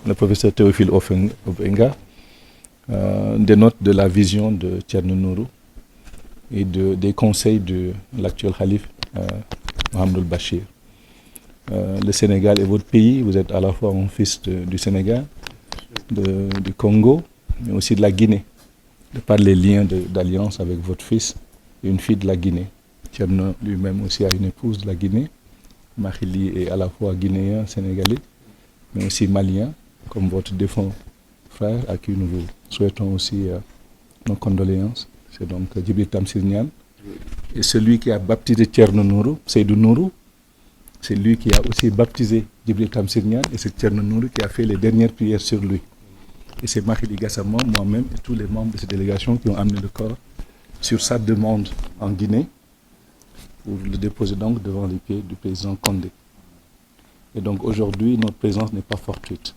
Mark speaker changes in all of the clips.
Speaker 1: le professeur Théophile Openga, dénote de la vision de Thierno Nourou et des conseils de l'actuel calife Mohamed El-Bachir. Le Sénégal est votre pays, vous êtes à la fois un fils du Sénégal, du Congo, mais aussi de la Guinée, de par les liens d'alliance avec votre fils et une fille de la Guinée. Thierno lui-même aussi a une épouse de la Guinée. Makhili est à la fois guinéen, sénégalais, mais aussi malien, comme votre défunt frère, à qui nous vous souhaitons aussi nos condoléances. C'est donc Djibril Tamsir Niane. Et celui qui a baptisé Thierno Nourou, Seydou Nourou, c'est lui qui a aussi baptisé Djibril Tamsir Niane, et c'est Thierno Nourou qui a fait les dernières prières sur lui. Et c'est Makhili Gassama, moi-même et tous les membres de cette délégation qui ont amené le corps sur sa demande en Guinée pour le déposer donc devant les pieds du président Condé. Et donc aujourd'hui, notre présence n'est pas fortuite.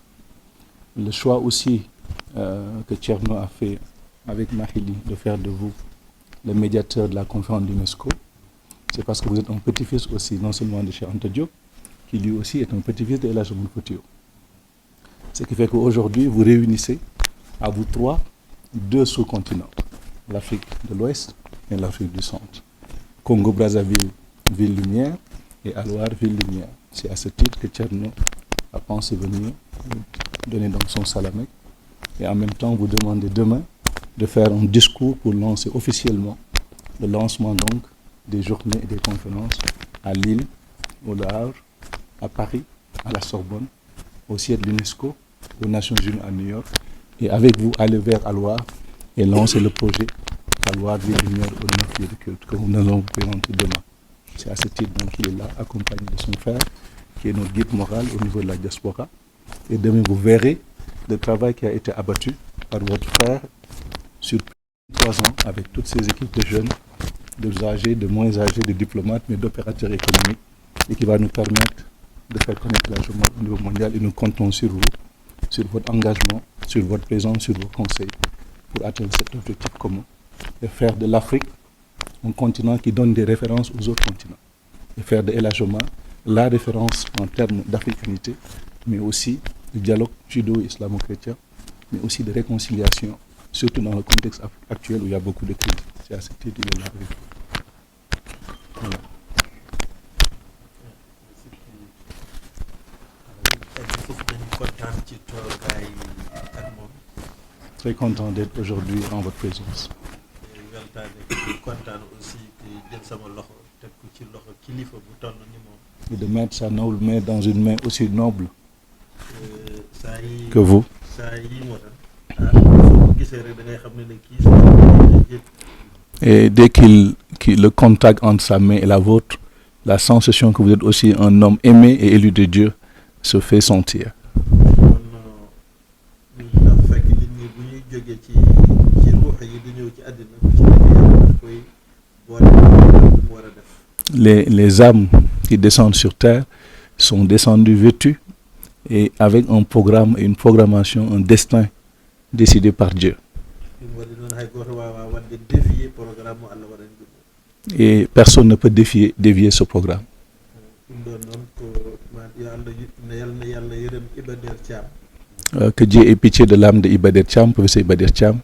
Speaker 1: Le choix aussi que Thierno a fait avec Makhili de faire de vous le médiateur de la conférence d'UNESCO, c'est parce que vous êtes un petit-fils aussi, non seulement de Cheikh Anta Diop, qui lui aussi est un petit-fils de El Hadji Oumar Foutiyou. Ce qui fait qu'aujourd'hui, vous réunissez à vous trois deux sous-continents, l'Afrique de l'Ouest et l'Afrique du Centre. Congo-Brazzaville, ville-lumière, et Alouar, ville-lumière. C'est à ce titre que Thierno a pensé venir donner donc son salamé et en même temps vous demander demain de faire un discours pour lancer officiellement le lancement donc des journées et des conférences à Lille, au Havre, à Paris, à la Sorbonne, au siège de l'UNESCO, aux Nations Unies à New York, et avec vous aller vers Alouar et lancer le projet Alouar ville lumière au 9 lieux de culte que nous allons vous présenter demain. C'est à ce titre donc qu'il est là, accompagné de son frère, qui est notre guide moral au niveau de la diaspora. Et demain vous verrez le travail qui a été abattu par votre frère sur 3 ans avec toutes ces équipes de jeunes, de âgés, de moins âgés, de diplomates, mais d'opérateurs économiques, et qui va nous permettre de faire connaître la journée au niveau mondial. Et nous comptons sur vous, sur votre engagement, sur votre présence, sur vos conseils, pour atteindre cet objectif commun, et faire de l'Afrique un continent qui donne des références aux autres continents, et faire de El Hadji Oumar la référence en termes d'africanité, mais aussi de dialogue judo-islamo-chrétien, mais aussi de réconciliation, surtout dans le contexte actuel où il y a beaucoup de crises. C'est à ce titre qu'il est là. Voilà. Très content d'être aujourd'hui en votre présence. Et de mettre sa noble main dans une main aussi noble que vous. Et dès qu'il le contact entre sa main et la vôtre, la sensation que vous êtes aussi un homme aimé et élu de Dieu se fait sentir. Les âmes qui descendent sur terre sont descendues vêtues et avec un programme, une programmation, un destin décidé par Dieu. Et personne ne peut dévier ce programme. Que Dieu ait pitié de l'âme de Iba Der Thiam, professeur Iba Der Thiam,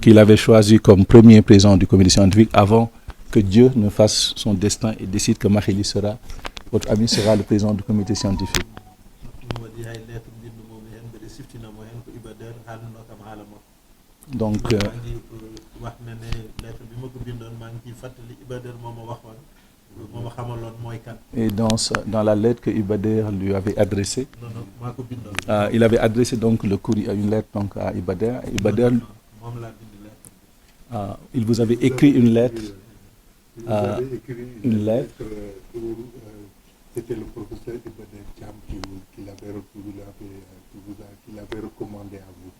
Speaker 1: qu'il avait choisi comme premier président du comité scientifique avant que Dieu ne fasse son destin et décide que Makhili sera, votre ami sera le président du comité scientifique. Donc, et dans la lettre que Iba Der lui avait adressée, il avait adressé donc le courrier, une lettre donc à Iba Der. Iba Der, il vous avait écrit une lettre.
Speaker 2: C'était le professeur Iba Der Thiam qui l'avait recommandé à vous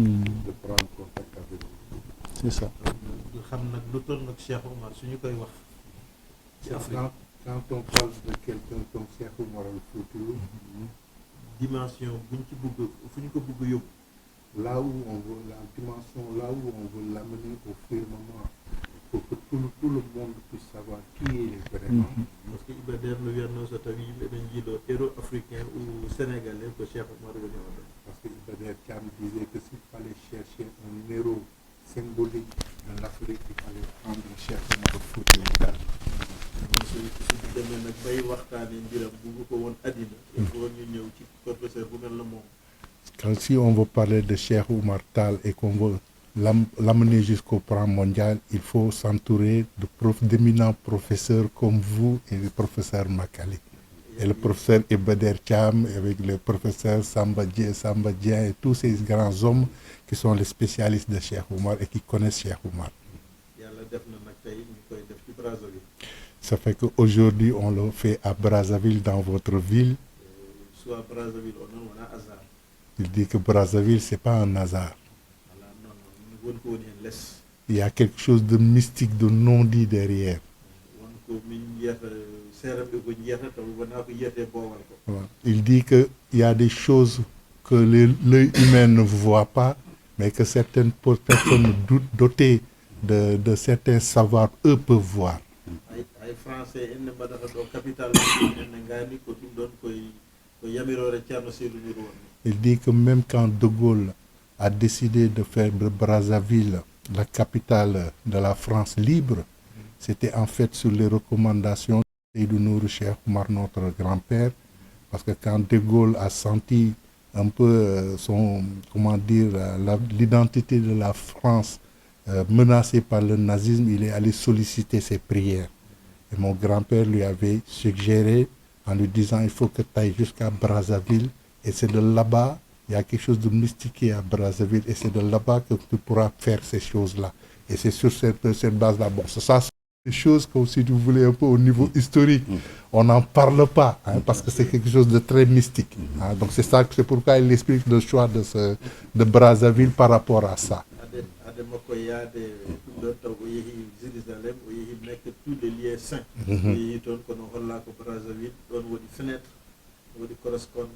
Speaker 2: de prendre contact avec vous.
Speaker 1: C'est ça.
Speaker 2: Quand on parle de quelqu'un comme Cheikh Oumar Foutiyou, dimension là où on veut la dimension, là où on veut l'amener au firmament, pour que tout le monde puisse savoir qui il est vraiment.
Speaker 3: Parce que Iba Der no wiyatno so tawi yimɓe ɓe jiiɗo héros africain ou sénégalais ko Cheikh Oumar woni oɗon.
Speaker 2: Parce que Iba Der Thiam disait que s'il fallait chercher un héros symbolique de l'Afrique, il fallait prendre Cheikh Oumar Foutiyou Tall.
Speaker 3: suñu demee nag bay waxtaane mbiram bu ko woon àddina il faut ñu ñëw ci professeur bu mel na moom.
Speaker 4: Quand si on veut parler de Cheikh Oumar Tall et qu'on veut l'amener jusqu'au plan mondial, il faut s'entourer d'éminents professeurs comme vous et le professeur Makali. Et le professeur Iba Der Thiam, avec le professeur Samba Dieng et tous ces grands hommes qui sont les spécialistes de Cheikh Oumar et qui connaissent Cheikh Oumar.
Speaker 3: yàlla def na nag tey ñu koy def ci Brazzaville.
Speaker 4: Ça fait qu'aujourd'hui, on le fait à Brazzaville, dans votre ville.
Speaker 3: soit Brazzaville on a hasard.
Speaker 4: Il dit que Brazzaville, ce n'est pas un hasard.
Speaker 3: voilà non ñu won ko woon hen less.
Speaker 4: Il y a quelque chose de mystique, de non-dit derrière.
Speaker 3: won ko min yiyata seeramɓe ko jiyata taw wona ko yiyete boowal ko.
Speaker 4: Il dit qu'il y a des choses que l'œil humain ne voit pas, mais que certaines personnes dotées de certains savoirs, eux, peuvent voir.
Speaker 3: ay français enne mbaɗata ɗo capital enne ngani ko ɗum ɗon ko yamirore Ceerno Seydou Nourou wonni.
Speaker 4: Il dit que même quand De Gaulle a décidé de faire de Brazzaville la capitale de la France libre, c'était en fait sur les recommandations de Seydou Nourou Cheikh Oumar, notre grand-père, parce que quand De Gaulle a senti un peu l'identité de la France menacée par le nazisme, il est allé solliciter ses prières. Et mon grand-père lui avait suggéré en lui disant il faut que tu ailles jusqu'à Brazzaville et c'est de là-bas, il y a quelque chose de mystique à Brazzaville et c'est de là-bas que tu pourras faire ces choses-là. Et c'est sur cette base-là. Bon, ça c'est des choses comme si vous voulez un peu au niveau historique. On n'en parle pas parce que c'est quelque chose de très mystique. Donc c'est pourquoi il explique le choix de Brazzaville par rapport à ça.
Speaker 3: makko yaade ɗum ɗon taw o yeehi Jérusalem o yeehi Mecque tous les lieux saints o yeehi toon kono holla ko Brazzaville ɗon woɗi fenêtre woɗi correspond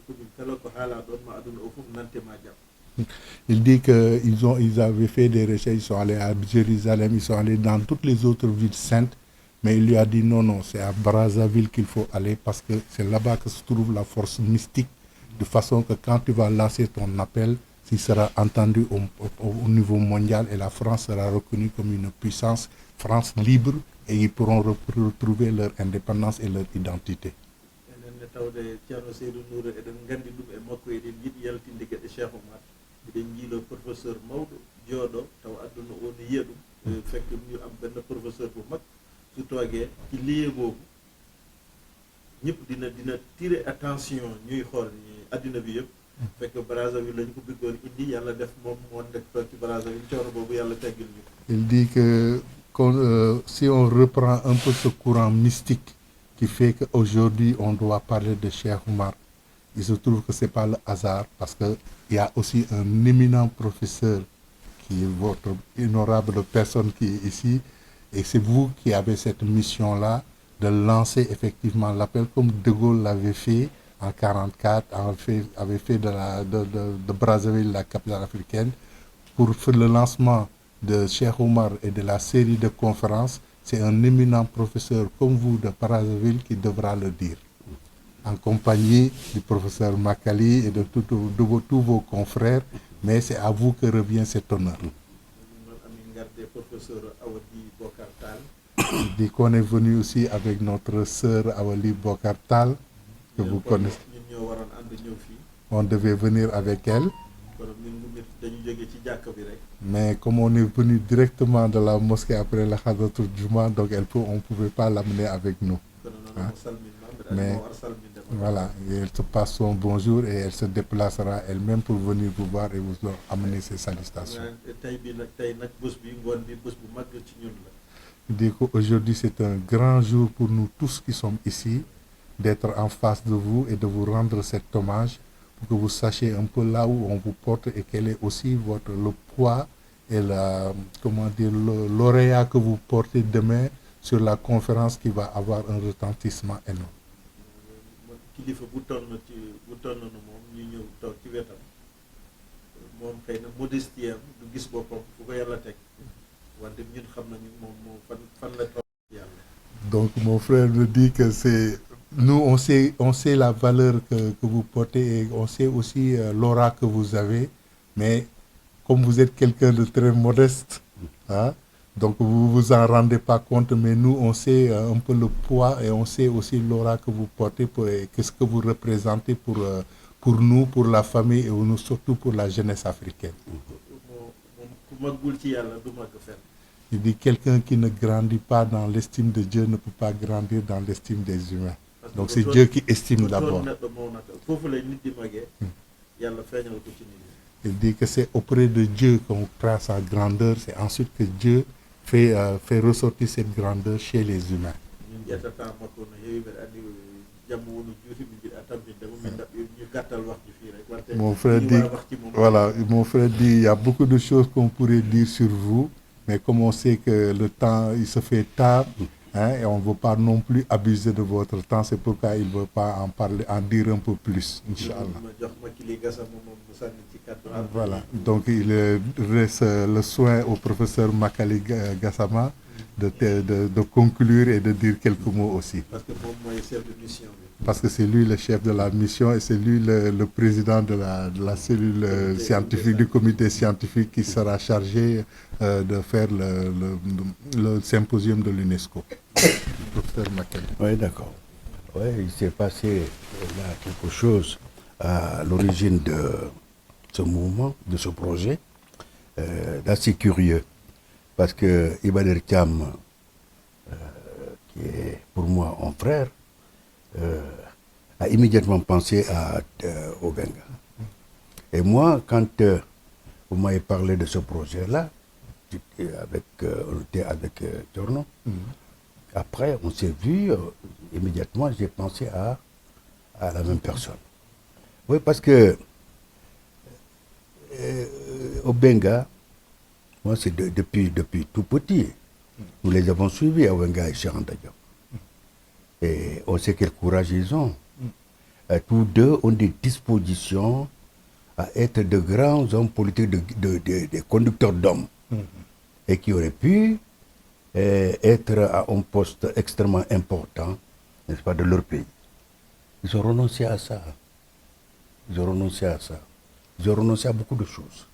Speaker 3: ɗum kala ko haala ɗon ma aduna o fof nante ma jaam.
Speaker 4: Il dit qu'ils avaient fait des recherches, ils sont allés à Jérusalem, ils sont allés dans toutes les autres villes saintes, mais il lui a dit non, c'est à Brazzaville qu'il faut aller parce que c'est là-bas que se trouve la force mystique, de façon que quand tu vas lancer ton appel, il sera entendu au niveau mondial et la France sera reconnue comme une puissance, France libre, et ils pourront retrouver leur indépendance et leur identité.
Speaker 3: tawde Ceerno Seydou Nourou eɗen nganndi ɗum e makko eɗen yiɗi yaltinde geɗe Cheikh Oumar eɗen jiilo professeur mawɗo jooɗo taw adduna o ne yiya ɗum fekk ñu am benn professeur bu mag su toogee ci lieu boobu ñëpp dina tirer attention ñuy xool addina bi yëpp fekk Brazzaville lañ ko bëggoon indi yàlla def moom moo nekk toog ci Brazzaville coono boobu yàlla teggil ñu.
Speaker 4: Il dit que si on reprend un peu ce courant mystique qui fait qu'aujourd'hui on doit parler de Cheikh Oumar, il se trouve que ce n'est pas le hasard parce qu'il y a aussi un éminent professeur qui est votre honorable personne qui est ici et c'est vous qui avez cette mission-là de lancer effectivement l'appel comme De Gaulle l'avait fait en 1944, avait fait de Brazzaville la capitale africaine pour faire le lancement de Cheikh Oumar et de la série de conférences. C'est un éminent professeur comme vous de Brazzaville qui devra le dire, en compagnie du professeur Makali et de tous vos confrères, mais c'est à vous que revient cet honneur. Il dit qu'on est venu aussi avec notre sœur Awali Bokartal, que vous connaissez. On devait venir avec elle. Mais comme on est venu directement de la mosquée après la Khadatul Juma, donc on ne pouvait pas l'amener avec nous. Mais voilà, elle se passe son bonjour et elle se déplacera elle-même pour venir vous voir et vous amener ses salutations. Il dit qu'aujourd'hui c'est un grand jour pour nous tous qui sommes ici, d'être en face de vous et de vous rendre cet hommage pour que vous sachiez un peu là où on vous porte et quel est aussi le poids et l'auréat que vous portez demain sur la conférence qui va avoir un retentissement énorme.
Speaker 3: wante ñun xam nañu moom moo fan la toll ci yàlla.
Speaker 4: Donc mon frère me dit que c'est nous on sait la valeur que vous portez et on sait aussi l'aura que vous avez, mais comme vous êtes quelqu'un de très modeste, hein, donc vous vous en rendez pas compte, mais nous on sait un peu le poids et on sait aussi l'aura que vous portez et qu'est-ce que vous représentez pour nous, pour la famille et nous, surtout pour la jeunesse africaine.
Speaker 3: ku maggul ci yàlla du màgg fenn.
Speaker 4: Il dit quelqu'un qui ne grandit pas dans l'estime de Dieu ne peut pas grandir dans l'estime des humains. Donc c'est Dieu qui estime d'abord.
Speaker 3: foofu la nit di màggee yàlla feeñal ko ci nit.
Speaker 4: Il dit que c'est auprès de Dieu qu'on croit sa grandeur, c'est ensuite que Dieu fait ressortir cette grandeur chez les humains. Mon frère dit, voilà, mon frère dit, il y a beaucoup de choses qu'on pourrait dire sur vous, mais comme on sait que le temps, il se fait tard, hein, et on ne veut pas non plus abuser de votre temps, c'est pourquoi il ne veut pas en parler, en dire un peu plus, Inch'Allah. Voilà, donc il reste le soin au professeur Makali Gassama de conclure et de dire quelques mots aussi.
Speaker 3: Parce que pour moi, c'est de mission.
Speaker 4: Parce que c'est lui le chef de la mission et c'est lui le président de la cellule scientifique, du comité scientifique qui sera chargé de faire le symposium de l'UNESCO. Professeur Makali.
Speaker 5: Oui, d'accord. Oui, il s'est passé là quelque chose à l'origine de ce mouvement, de ce projet, d'assez curieux. Parce que Ibader Thiam, qui est pour moi un frère, a immédiatement pensé à Obenga. Et moi, quand vous m'avez parlé de ce projet-là, on était avec Torno, après on s'est vu, immédiatement j'ai pensé à la même personne. Oui, parce que Obenga, moi c'est depuis tout petit, nous les avons suivis, Obenga et Cheikh Anta Diop. Et on sait quel courage ils ont. Tous deux ont des dispositions à être de grands hommes politiques, des conducteurs d'hommes, et qui auraient pu être à un poste extrêmement important, n'est-ce pas, de leur pays. Ils ont renoncé à ça. Ils ont renoncé à ça. Ils ont renoncé à beaucoup de choses.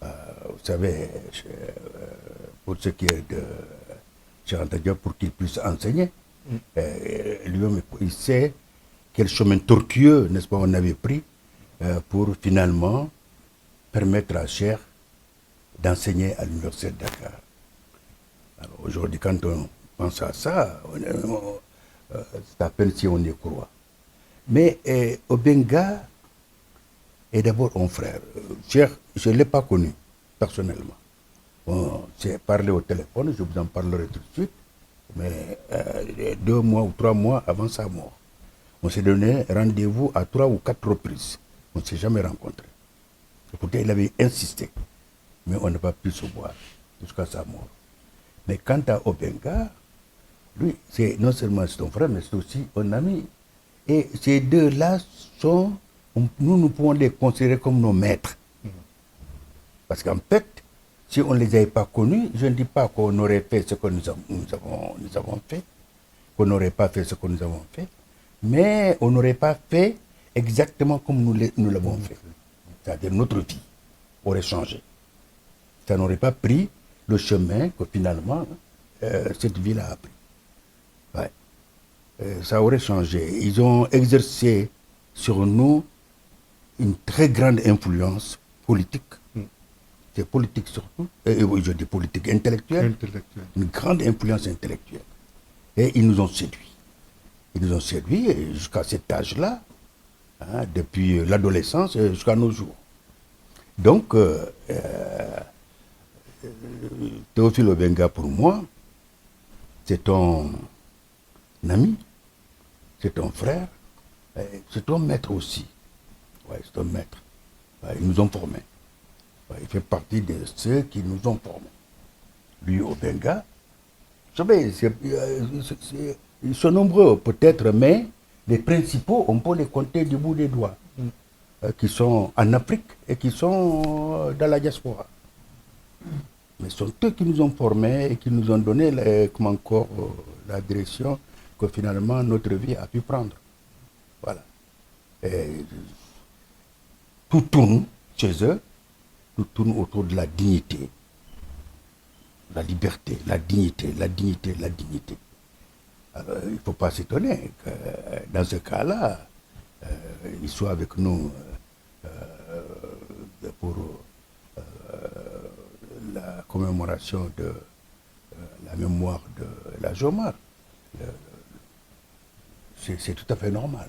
Speaker 5: Vous savez, pour ce qui est de Cheikh Anta Diop, pour qu'il puisse enseigner, lui-même, il sait quel chemin tortueux, n'est-ce pas, on avait pris pour finalement permettre à Cheikh d'enseigner à l'université de Dakar. Alors aujourd'hui, quand on pense à ça, c'est à peine si on y croit. Mais Obenga est d'abord un frère. Cheikh, je ne l'ai pas connu personnellement. On s'est parlé au téléphone, je vous en parlerai tout de suite. Mais 2 mois ou 3 mois avant sa mort, on s'est donné rendez-vous à 3 ou 4 reprises. On ne s'est jamais rencontrés. Pourtant, il avait insisté, mais on n'a pas pu se voir jusqu'à sa mort. Mais quant à Obenga, lui, c'est non seulement son frère, mais c'est aussi un ami. Et ces deux-là nous pouvons les considérer comme nos maîtres. Parce qu'en fait, si on ne les avait pas connus, je ne dis pas qu'on aurait fait ce que nous avons fait, qu'on n'aurait pas fait ce que nous avons fait, mais on n'aurait pas fait exactement comme nous l'avons fait. C'est-à-dire notre vie aurait changé. Ça n'aurait pas pris le chemin que finalement cette vie-là a pris. Ouais. Ça aurait changé. Ils ont exercé sur nous une très grande influence politique. C'est politique surtout, je dis politique intellectuelle, une grande influence intellectuelle. Et ils nous ont séduits. Ils nous ont séduits jusqu'à cet âge-là, hein, depuis l'adolescence jusqu'à nos jours. Donc, Théophile Obenga, pour moi, c'est un ami, c'est un frère, c'est un maître aussi. Ouais, c'est un maître. Ouais, ils nous ont formés. Il fait partie de ceux qui nous ont formés. Lui, Obenga, vous savez, ils sont nombreux peut-être, mais les principaux, on peut les compter du bout des doigts, qui sont en Afrique et qui sont dans la diaspora. Mais ce sont eux qui nous ont formés et qui nous ont donné la direction que finalement notre vie a pu prendre. Voilà. Et tout tourne chez eux, tout tourne autour de la dignité, la liberté, la dignité, la dignité, la dignité. Alors, il ne faut pas s'étonner que dans ce cas-là, ils soient avec nous pour la commémoration de la mémoire de la Jomar. C'est tout à fait normal.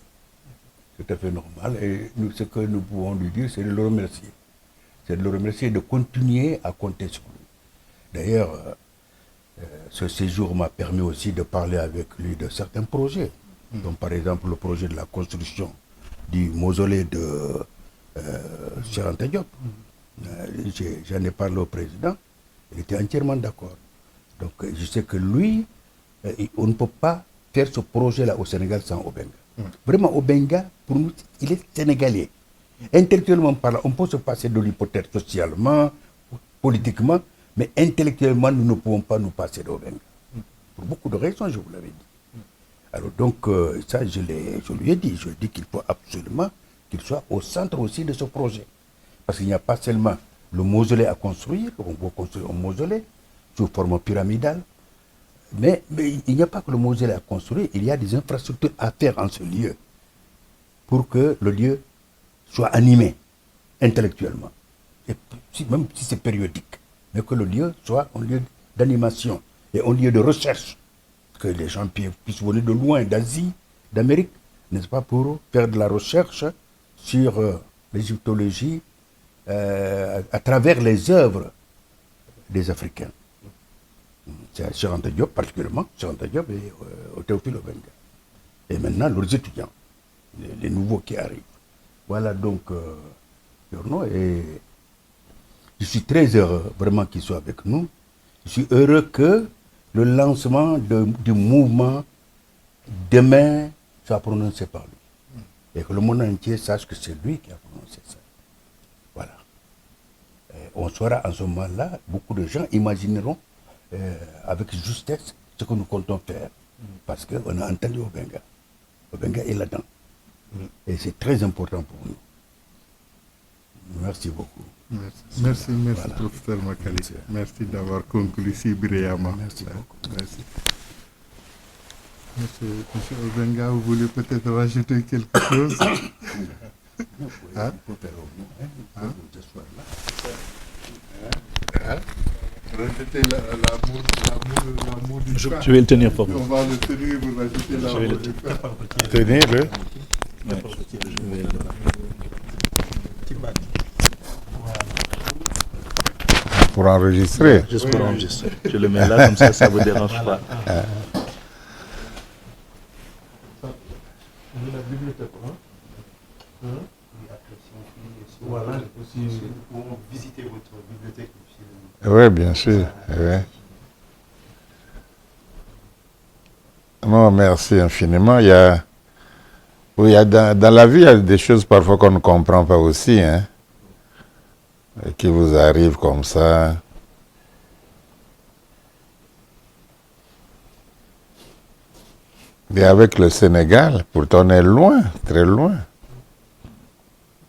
Speaker 5: Tout à fait normal. Et nous, ce que nous pouvons lui dire, c'est de le remercier. C'est de le remercier de continuer à compter sur lui. D'ailleurs, ce séjour m'a permis aussi de parler avec lui de certains projets. Comme par exemple le projet de la construction du mausolée de Cheikh Anta Diop. J'en ai parlé au président, il était entièrement d'accord. Donc je sais que lui, on ne peut pas faire ce projet-là au Sénégal sans Obenga. Vraiment, Obenga, pour nous, il est sénégalais. Intellectuellement parlant, on peut se passer de lui peut-être socialement, politiquement, mais intellectuellement, nous ne pouvons pas nous passer d'Obenga. Pour beaucoup de raisons, je vous l'avais dit. Alors donc, ça, je lui ai dit. Je lui ai dit qu'il faut absolument qu'il soit au centre aussi de ce projet. Parce qu'il n'y a pas seulement le mausolée à construire, on va construire un mausolée sous forme pyramidale, mais il n'y a pas que le mausolée à construire, il y a des infrastructures à faire en ce lieu pour que le lieu soit animé intellectuellement, et même si c'est périodique, mais que le lieu soit un lieu d'animation et un lieu de recherche, que les gens puissent venir de loin, d'Asie, d'Amérique, n'est-ce pas, pour faire de la recherche sur l'égyptologie à travers les œuvres des Africains. C'est Cheikh Anta Diop particulièrement, Cheikh Anta Diop et Théophile Obenga. Et maintenant, leurs étudiants, les nouveaux qui arrivent. Voilà donc, Yorno, et je suis très heureux vraiment qu'il soit avec nous. Je suis heureux que le lancement du mouvement demain soit prononcé par lui. Et que le monde entier sache que c'est lui qui a prononcé ça. Voilà. Et on saura en ce moment-là, beaucoup de gens imagineront avec justesse ce que nous comptons faire. Parce qu'on a entendu Obenga. Obenga est là-dedans. Et c'est très important pour nous. Merci beaucoup.
Speaker 4: Merci, voilà. Professeur Makali. Merci d'avoir conclu si brillamment.
Speaker 5: Merci beaucoup.
Speaker 4: Merci. Monsieur Obenga, vous voulez peut-être rajouter quelque chose? Hein? Rajouter l'amour du pain.
Speaker 1: Je vais le tenir pour vous.
Speaker 4: On va le tenir, vous rajoutez l'amour du pain.
Speaker 5: Tenez-le. Pour enregistrer.
Speaker 1: Juste pour enregistrer. Je le mets là, comme ça, ça ne vous dérange pas.
Speaker 4: Voilà, aussi nous pouvons visiter votre bibliothèque.
Speaker 6: Oui, bien sûr. Oui. Non, merci infiniment. Dans la vie, il y a des choses parfois qu'on ne comprend pas aussi, hein, et qui vous arrivent comme ça. Et avec le Sénégal, pourtant on est loin, très loin,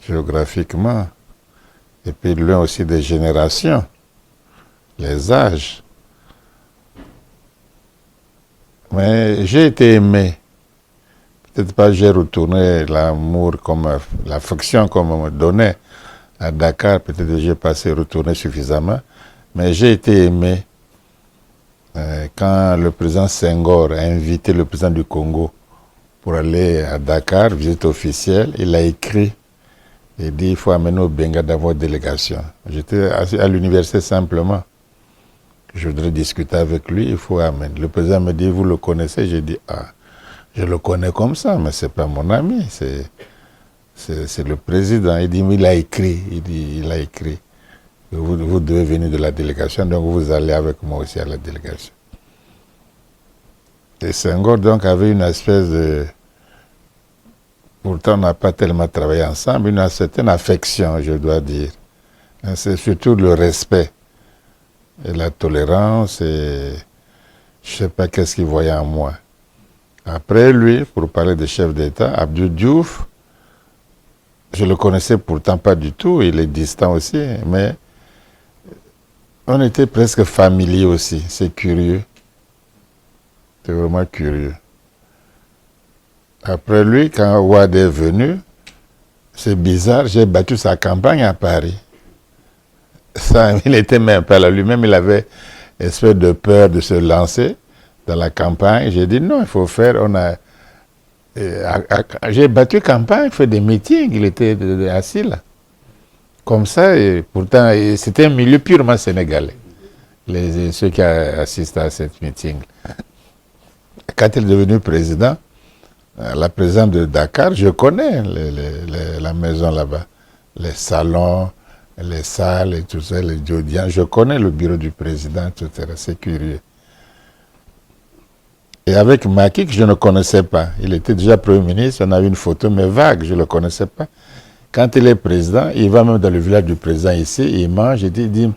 Speaker 6: géographiquement. Et puis loin aussi des générations, les âges. Mais j'ai été aimé. Peut-être pas j'ai retourné l'amour comme l'affection comme on me donnait à Dakar. Peut-être que j'ai passé retourné suffisamment. Mais j'ai été aimé quand le président Senghor a invité le président du Congo pour aller à Dakar, visite officielle. Il a écrit. Il dit il faut amener Obenga dans votre délégation. J'étais à l'université simplement. Je voudrais discuter avec lui, il faut amener. Le président me dit, vous le connaissez? J'ai dit, ah, je le connais comme ça, mais ce n'est pas mon ami, c'est le président. Il dit, mais il a écrit, il a écrit. Vous devez venir de la délégation, donc vous allez avec moi aussi à la délégation. Et Senghor, donc, avait une espèce de... Pourtant, on n'a pas tellement travaillé ensemble, une certaine affection, je dois dire. C'est surtout le respect. et la tolérance, et je ne sais pas qu'est-ce qu'il voyait en moi. Après lui, pour parler de chef d'État, Abdou Diouf, je ne le connaissais pourtant pas du tout, il est distant aussi, mais on était presque familiers aussi, c'est curieux. C'est vraiment curieux. Après lui, quand Ouad est venu, c'est bizarre, j'ai battu sa campagne à Paris. Ça, il n'était même pas là. Lui-même, il avait une espèce de peur de se lancer dans la campagne. J'ai dit non, il faut faire. J'ai battu campagne, fait des meetings, il était assis là. Comme ça, et pourtant, c'était un milieu purement sénégalais. Ceux qui assistent à cette meeting. Quand il est devenu président, la présidente de Dakar, je connais la maison là-bas, les salons, les salles et tout ça, les audiences. Je connais le bureau du président, etc. C'est curieux. Et avec Macky, que je ne connaissais pas, il était déjà Premier ministre, on a eu une photo, mais vague, je ne le connaissais pas. Quand il est président, il va même dans le village du président ici, il mange, il dit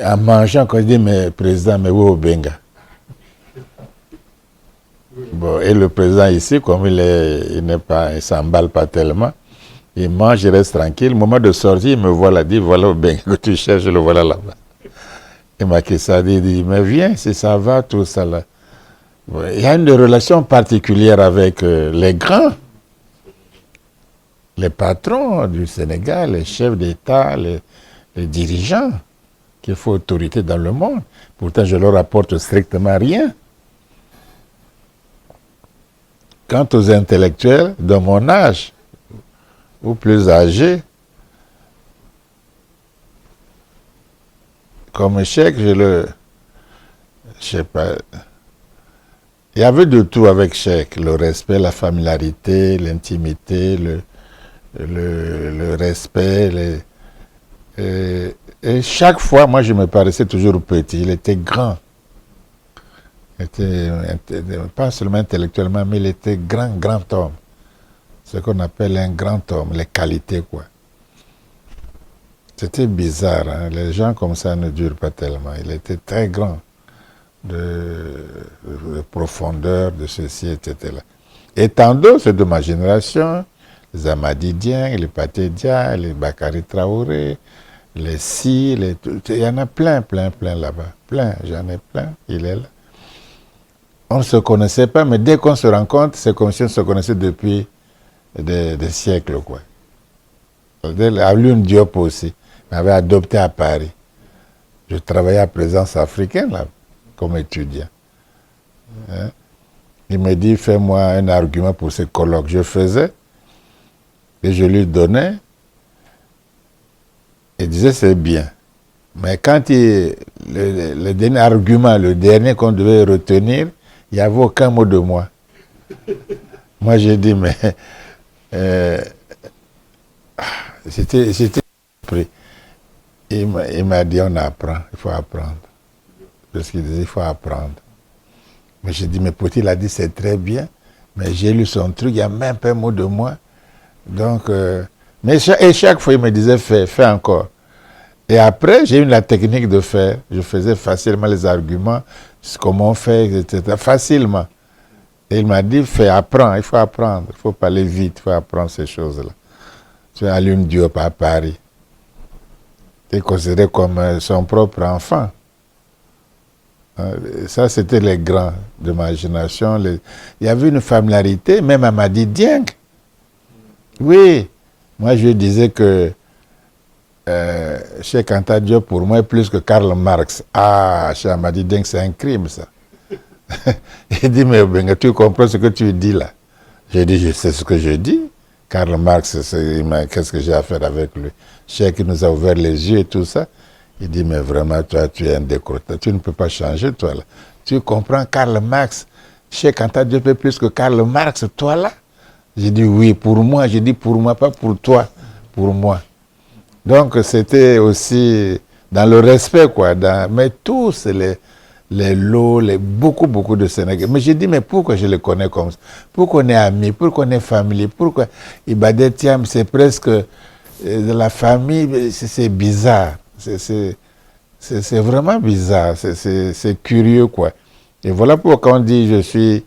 Speaker 6: en mangeant, quand il dit, mais président, mais où au Benga? Bon, et le président ici, comme il ne s'emballe pas tellement, il mange, il reste tranquille. Au moment de sortir, il me voit là, dit, voilà au Benga que tu cherches, le voilà là-bas. Et Macky Sall dit, mais viens, si ça va, tout ça là. Bon, il y a une relation particulière avec les grands, les patrons du Sénégal, les chefs d'État, les dirigeants, qui font autorité dans le monde. Pourtant, je leur apporte strictement rien. Quant aux intellectuels de mon âge, ou plus âgés, comme Cheikh, je sais pas. Il y avait de tout avec Cheikh, le respect, la familiarité, l'intimité, le respect. Et chaque fois, moi, je me paraissais toujours petit. Il était grand. Il était pas seulement intellectuellement, mais il était grand homme. Ce qu'on appelle un grand homme, les qualités, quoi. C'était bizarre, hein? Les gens comme ça ne durent pas tellement. Il était très grand, de profondeur, de ceci, etc. Et tant d'autres de ma génération, les Amadidiens, les Patédiens, les Bakary Traoré, les Si, il y en a plein là-bas. Plein, j'en ai plein, il est là. On ne se connaissait pas, mais dès qu'on se rencontre, c'est comme si on se connaissait depuis des siècles, quoi. Alioune Diop aussi m'avait adopté à Paris. Je travaillais à Présence africaine, là, comme étudiant. Hein? Il me dit, fais-moi un argument pour ce colloque. Je faisais, et je lui donnais. Il disait, c'est bien. Mais quand le dernier argument, le dernier qu'on devait retenir, il n'y avait aucun mot de moi. Moi, j'ai dit, mais j'étais pris. Il m'a dit, on apprend, il faut apprendre. Parce qu'il disait, il faut apprendre. Mais j'ai dit, mais Poti, il a dit, c'est très bien. Mais j'ai lu son truc, il n'y a même pas un mot de moi. Donc, mais chaque fois, il me disait, fais encore. Et après, j'ai eu la technique de faire. Je faisais facilement les arguments, comment on fait, etc. Facilement. Et il m'a dit, apprends, il faut apprendre. Il faut parler vite, il faut apprendre ces choses-là. Tu es Alioune Diop à Paris. Tu es considéré comme son propre enfant. Ça, c'était les grands de ma génération. Il y avait une familiarité, même à Madi Dieng. Oui, moi je disais que Cheikh Anta Diop, pour moi, est plus que Karl Marx. Ah, Cheikh Madi Dieng, c'est un crime, ça. Il dit, mais Benga, tu comprends ce que tu dis là? J'ai dit, je sais ce que je dis. Karl Marx, qu'est-ce que j'ai à faire avec lui? Cheikh nous a ouvert les yeux et tout ça. Il dit, mais vraiment, toi, tu es un décroté. Tu ne peux pas changer, toi, là. Tu comprends Karl Marx? Cheikh Anta Diop est plus que Karl Marx, toi, là? J'ai dit, oui, pour moi. J'ai dit, pour moi, pas pour toi. Pour moi. Donc, c'était aussi dans le respect, quoi. Mais tous les lots, beaucoup de Sénégalais. Mais j'ai dit, mais pourquoi je les connais comme ça? Pourquoi on est amis? Pourquoi on est famille? Pourquoi Ibadet Thiam, c'est presque de la famille? C'est bizarre. C'est vraiment bizarre, c'est curieux, quoi. Et voilà pourquoi on dit je suis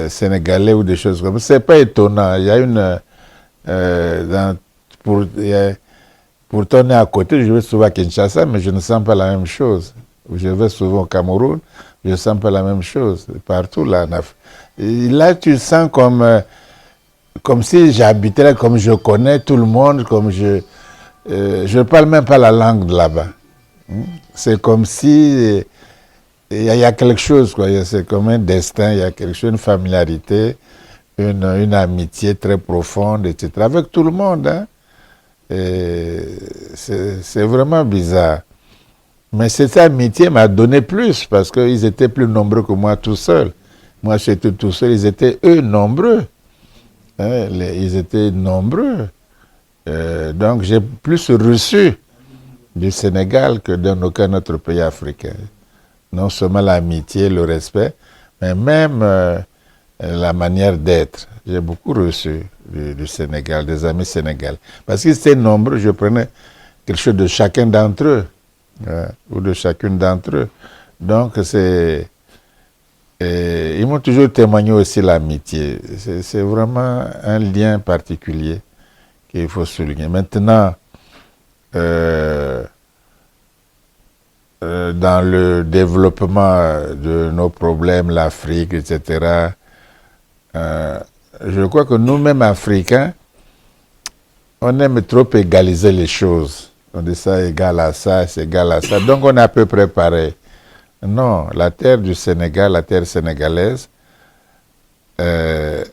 Speaker 6: sénégalais ou des choses comme ça. C'est pas étonnant. Il y a une... pour tourner à côté, je vais souvent à Kinshasa, mais je ne sens pas la même chose. Je vais souvent au Cameroun, je ne sens pas la même chose. Partout là, en Afrique. Et là, tu sens comme si j'habitais là, comme je connais tout le monde, comme je ne parle même pas la langue de là-bas. C'est comme si il y a quelque chose, quoi. C'est comme un destin, il y a quelque chose, une familiarité, une amitié très profonde, etc. Avec tout le monde, hein. C'est vraiment bizarre. Mais cette amitié m'a donné plus parce qu'ils étaient plus nombreux que moi tout seul. Moi, j'étais tout seul, ils étaient eux nombreux. Hein, ils étaient nombreux. Donc, j'ai plus reçu du Sénégal que dans aucun autre pays africain. Non seulement l'amitié, le respect, mais même la manière d'être. J'ai beaucoup reçu du Sénégal, des amis sénégalais. Parce qu'ils étaient nombreux, je prenais quelque chose de chacun d'entre eux, ou de chacune d'entre eux. Donc, ils m'ont toujours témoigné aussi l'amitié. C'est vraiment un lien particulier qu'il faut souligner. Maintenant, dans le développement de nos problèmes, l'Afrique, etc., je crois que nous-mêmes, Africains, on aime trop égaliser les choses. On dit ça égale à ça, c'est égal à ça. Donc on est à peu près pareil. Non, la terre du Sénégal, la terre sénégalaise, a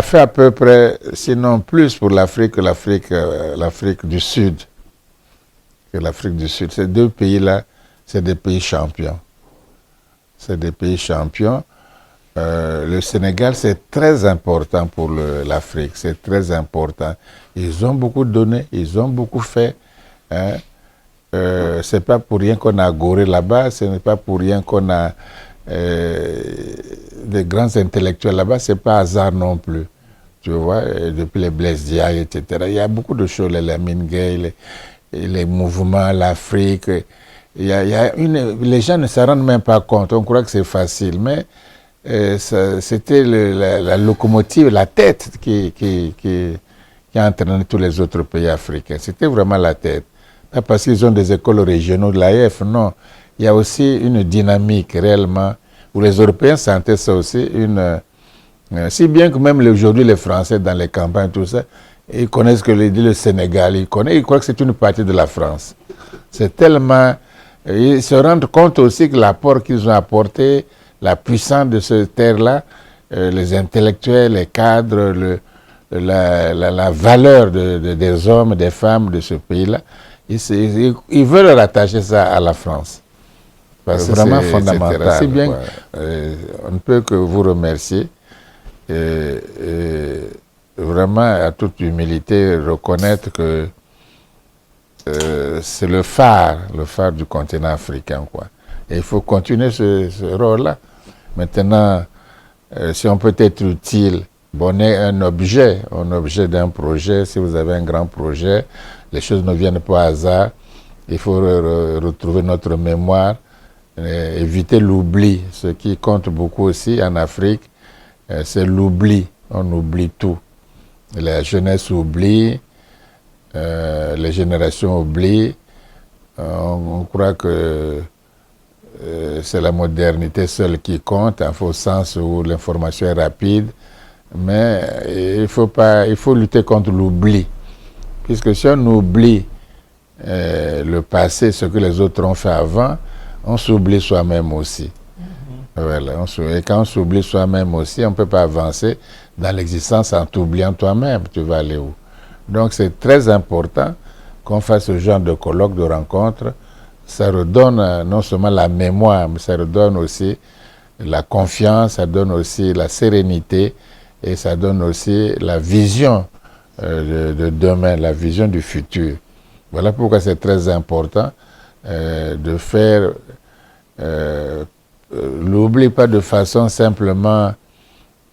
Speaker 6: fait à peu près, sinon plus pour l'Afrique que l'Afrique du Sud. Ces deux pays-là, c'est des pays champions. C'est des pays champions. Le Sénégal, c'est très important pour l'Afrique. C'est très important. Ils ont beaucoup donné, ils ont beaucoup fait. Hein. C'est pas pour rien qu'on a Gorée là-bas, ce n'est pas pour rien qu'on a des grands intellectuels là-bas, c'est pas hasard non plus. Tu vois, depuis les Blaise Diagne, etc. Il y a beaucoup de choses, les Lamine Gueye, les mouvements, l'Afrique. Les gens ne s'en rendent même pas compte. On croit que c'est facile, mais c'était la locomotive, la tête qui a entraîné tous les autres pays africains. C'était vraiment la tête. Pas parce qu'ils ont des écoles régionales de l'AEF, non. Il y a aussi une dynamique réellement, où les Européens sentaient ça aussi, si bien que même aujourd'hui les Français dans les campagnes, tout ça, ils connaissent que le Sénégal, ils croient que c'est une partie de la France. C'est tellement... Ils se rendent compte aussi que l'apport qu'ils ont apporté, la puissance de cette terre-là, les intellectuels, les cadres, la valeur des hommes, des femmes de ce pays-là, ils veulent rattacher ça à la France. C'est vraiment fondamental. C'est bien, on ne peut que vous remercier et vraiment, à toute humilité, reconnaître que c'est le phare du continent africain, quoi. Et il faut continuer ce rôle-là. Maintenant, si on peut être utile, on est un objet d'un projet. Si vous avez un grand projet, les choses ne viennent pas au hasard. Il faut retrouver notre mémoire, éviter l'oubli. Ce qui compte beaucoup aussi en Afrique, c'est l'oubli. On oublie tout. La jeunesse oublie, les générations oublient. On croit que c'est la modernité seule qui compte, au sens où l'information est rapide. Mais il faut lutter contre l'oubli. Puisque si on oublie le passé, ce que les autres ont fait avant, on s'oublie soi-même aussi. Voilà, et quand on s'oublie soi-même aussi, on ne peut pas avancer dans l'existence en t'oubliant toi-même. Tu vas aller où? Donc c'est très important qu'on fasse ce genre de colloque, de rencontre. Ça redonne non seulement la mémoire, mais ça redonne aussi la confiance, ça donne aussi la sérénité et ça donne aussi la vision de demain, la vision du futur. Voilà pourquoi c'est très important de faire l'oubli, pas de façon simplement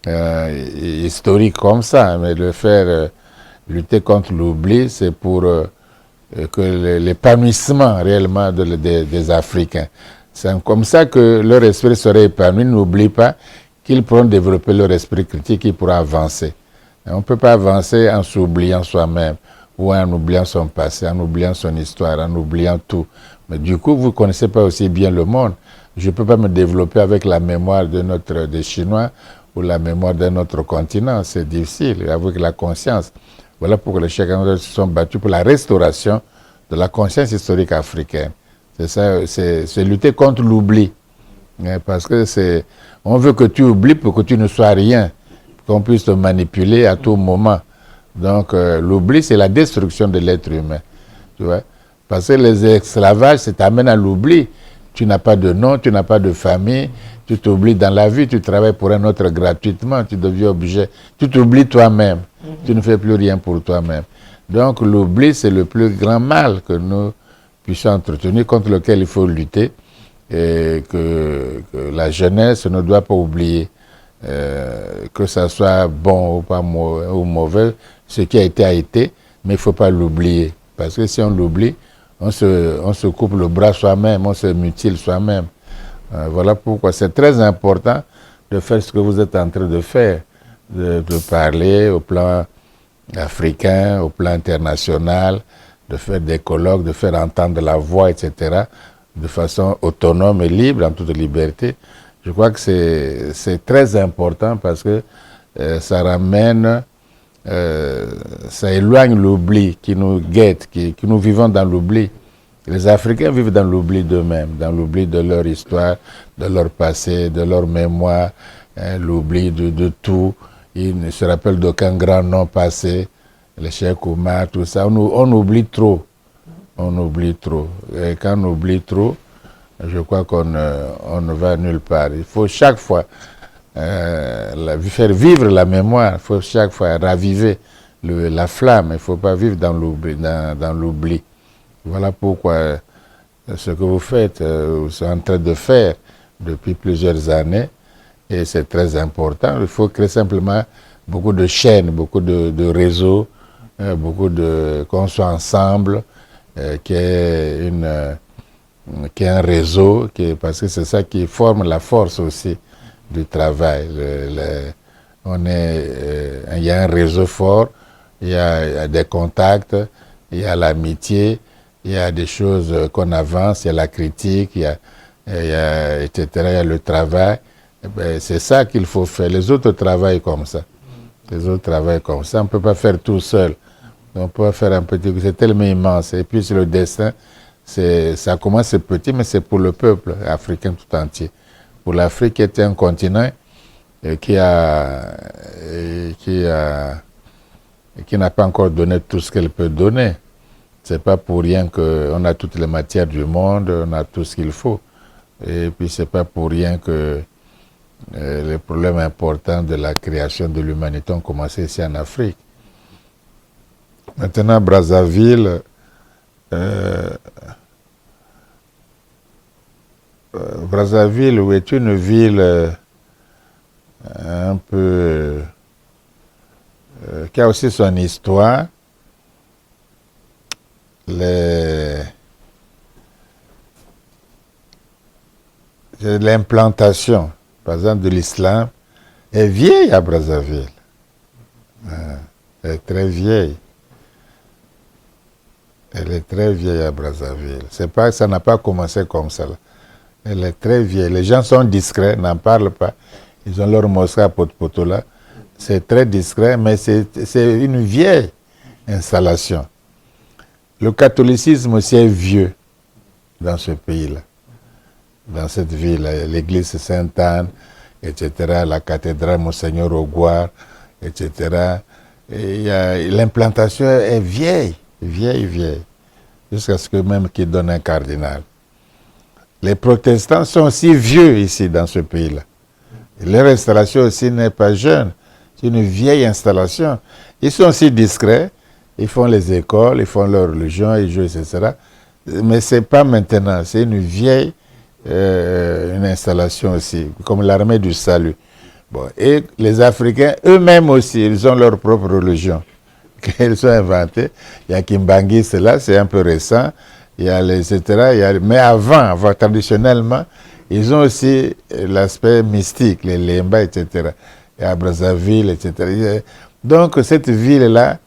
Speaker 6: historique comme ça, mais de faire Lutter contre l'oubli, c'est pour que l'épanouissement réellement des Africains. C'est comme ça que leur esprit serait épanoui. N'oublie pas qu'ils pourront développer leur esprit critique, ils pourront avancer. Et on ne peut pas avancer en s'oubliant soi-même, ou en oubliant son passé, en oubliant son histoire, en oubliant tout. Mais du coup, vous ne connaissez pas aussi bien le monde. Je ne peux pas me développer avec la mémoire des Chinois ou la mémoire d'un autre continent. C'est difficile, avec la conscience. Voilà pourquoi les Cheikh Anta se sont battus pour la restauration de la conscience historique africaine. C'est ça, c'est lutter contre l'oubli. Parce que on veut que tu oublies pour que tu ne sois rien, qu'on puisse te manipuler à tout moment. Donc l'oubli, c'est la destruction de l'être humain. Tu vois? Parce que les esclavages, ça t'amène à l'oubli. Tu n'as pas de nom, tu n'as pas de famille, tu t'oublies dans la vie, tu travailles pour un autre gratuitement, tu deviens objet, tu t'oublies toi-même, tu ne fais plus rien pour toi-même. Donc l'oubli, c'est le plus grand mal que nous puissions entretenir, contre lequel il faut lutter, et que la jeunesse ne doit pas oublier, que ça soit bon ou pas ou mauvais, ce qui a été, mais il ne faut pas l'oublier. Parce que si on l'oublie, on se coupe le bras soi-même, on se mutile soi-même. Voilà pourquoi c'est très important de faire ce que vous êtes en train de faire, de parler au plan africain, au plan international, de faire des colloques, de faire entendre la voix, etc., de façon autonome et libre, en toute liberté. Je crois que c'est très important parce que ça ramène, ça éloigne l'oubli qui nous guette, qui nous vivons dans l'oubli. Les Africains vivent dans l'oubli d'eux-mêmes, dans l'oubli de leur histoire, de leur passé, de leur mémoire, l'oubli de tout. Ils ne se rappellent d'aucun grand nom passé, les Cheikh Oumar, tout ça. On oublie trop. On oublie trop. Et quand on oublie trop, je crois qu'on ne va nulle part. Il faut chaque fois faire vivre la mémoire, il faut chaque fois raviver la flamme. Il ne faut pas vivre dans l'oubli. Voilà pourquoi ce que vous faites, vous êtes en train de faire depuis plusieurs années, et c'est très important. Il faut créer simplement beaucoup de chaînes, beaucoup de réseaux, qu'on soit ensemble, qu'il y ait un réseau, parce que c'est ça qui forme la force aussi du travail. Il y a un réseau fort, il y a des contacts, il y a l'amitié, il y a des choses qu'on avance, il y a la critique, il y a etc., il y a le travail. C'est ça qu'il faut faire. Les autres travaillent comme ça. Les autres travaillent comme ça. On ne peut pas faire tout seul. On peut faire un petit... C'est tellement immense. Et puis le destin, ça commence petit, mais c'est pour le peuple africain tout entier. Pour l'Afrique qui est un continent qui n'a pas encore donné tout ce qu'elle peut donner. C'est pas pour rien qu'on a toutes les matières du monde, on a tout ce qu'il faut. Et puis c'est pas pour rien que les problèmes importants de la création de l'humanité ont commencé ici en Afrique. Maintenant, Brazzaville, Brazzaville est une ville un peu qui a aussi son histoire. L'implantation, par exemple, de l'islam est vieille à Brazzaville. Elle est très vieille. Elle est très vieille à Brazzaville. C'est pas, ça n'a pas commencé comme ça. Elle est très vieille. Les gens sont discrets, n'en parlent pas. Ils ont leur mosquée à Potpotola. C'est très discret, mais c'est une vieille installation. Le catholicisme aussi est vieux dans ce pays-là, dans cette ville, l'église Sainte-Anne, etc., la cathédrale Monseigneur Augoire, etc. L'implantation est vieille, jusqu'à ce que même qu'il donne un cardinal. Les protestants sont aussi vieux ici dans ce pays-là. Leur installation aussi n'est pas jeune, c'est une vieille installation. Ils sont aussi discrets. Ils font les écoles, ils font leur religion, ils jouent, etc. Mais ce n'est pas maintenant, c'est une vieille une installation aussi, comme l'armée du salut. Bon, et les Africains, eux-mêmes aussi, ils ont leur propre religion. qu'elles sont inventées. Il y a Kimbangi, cela, c'est un peu récent. Il y a les etc. Mais avant, traditionnellement, ils ont aussi l'aspect mystique, les Lemba, etc. Il y a Brazzaville, etc. Donc, cette ville-là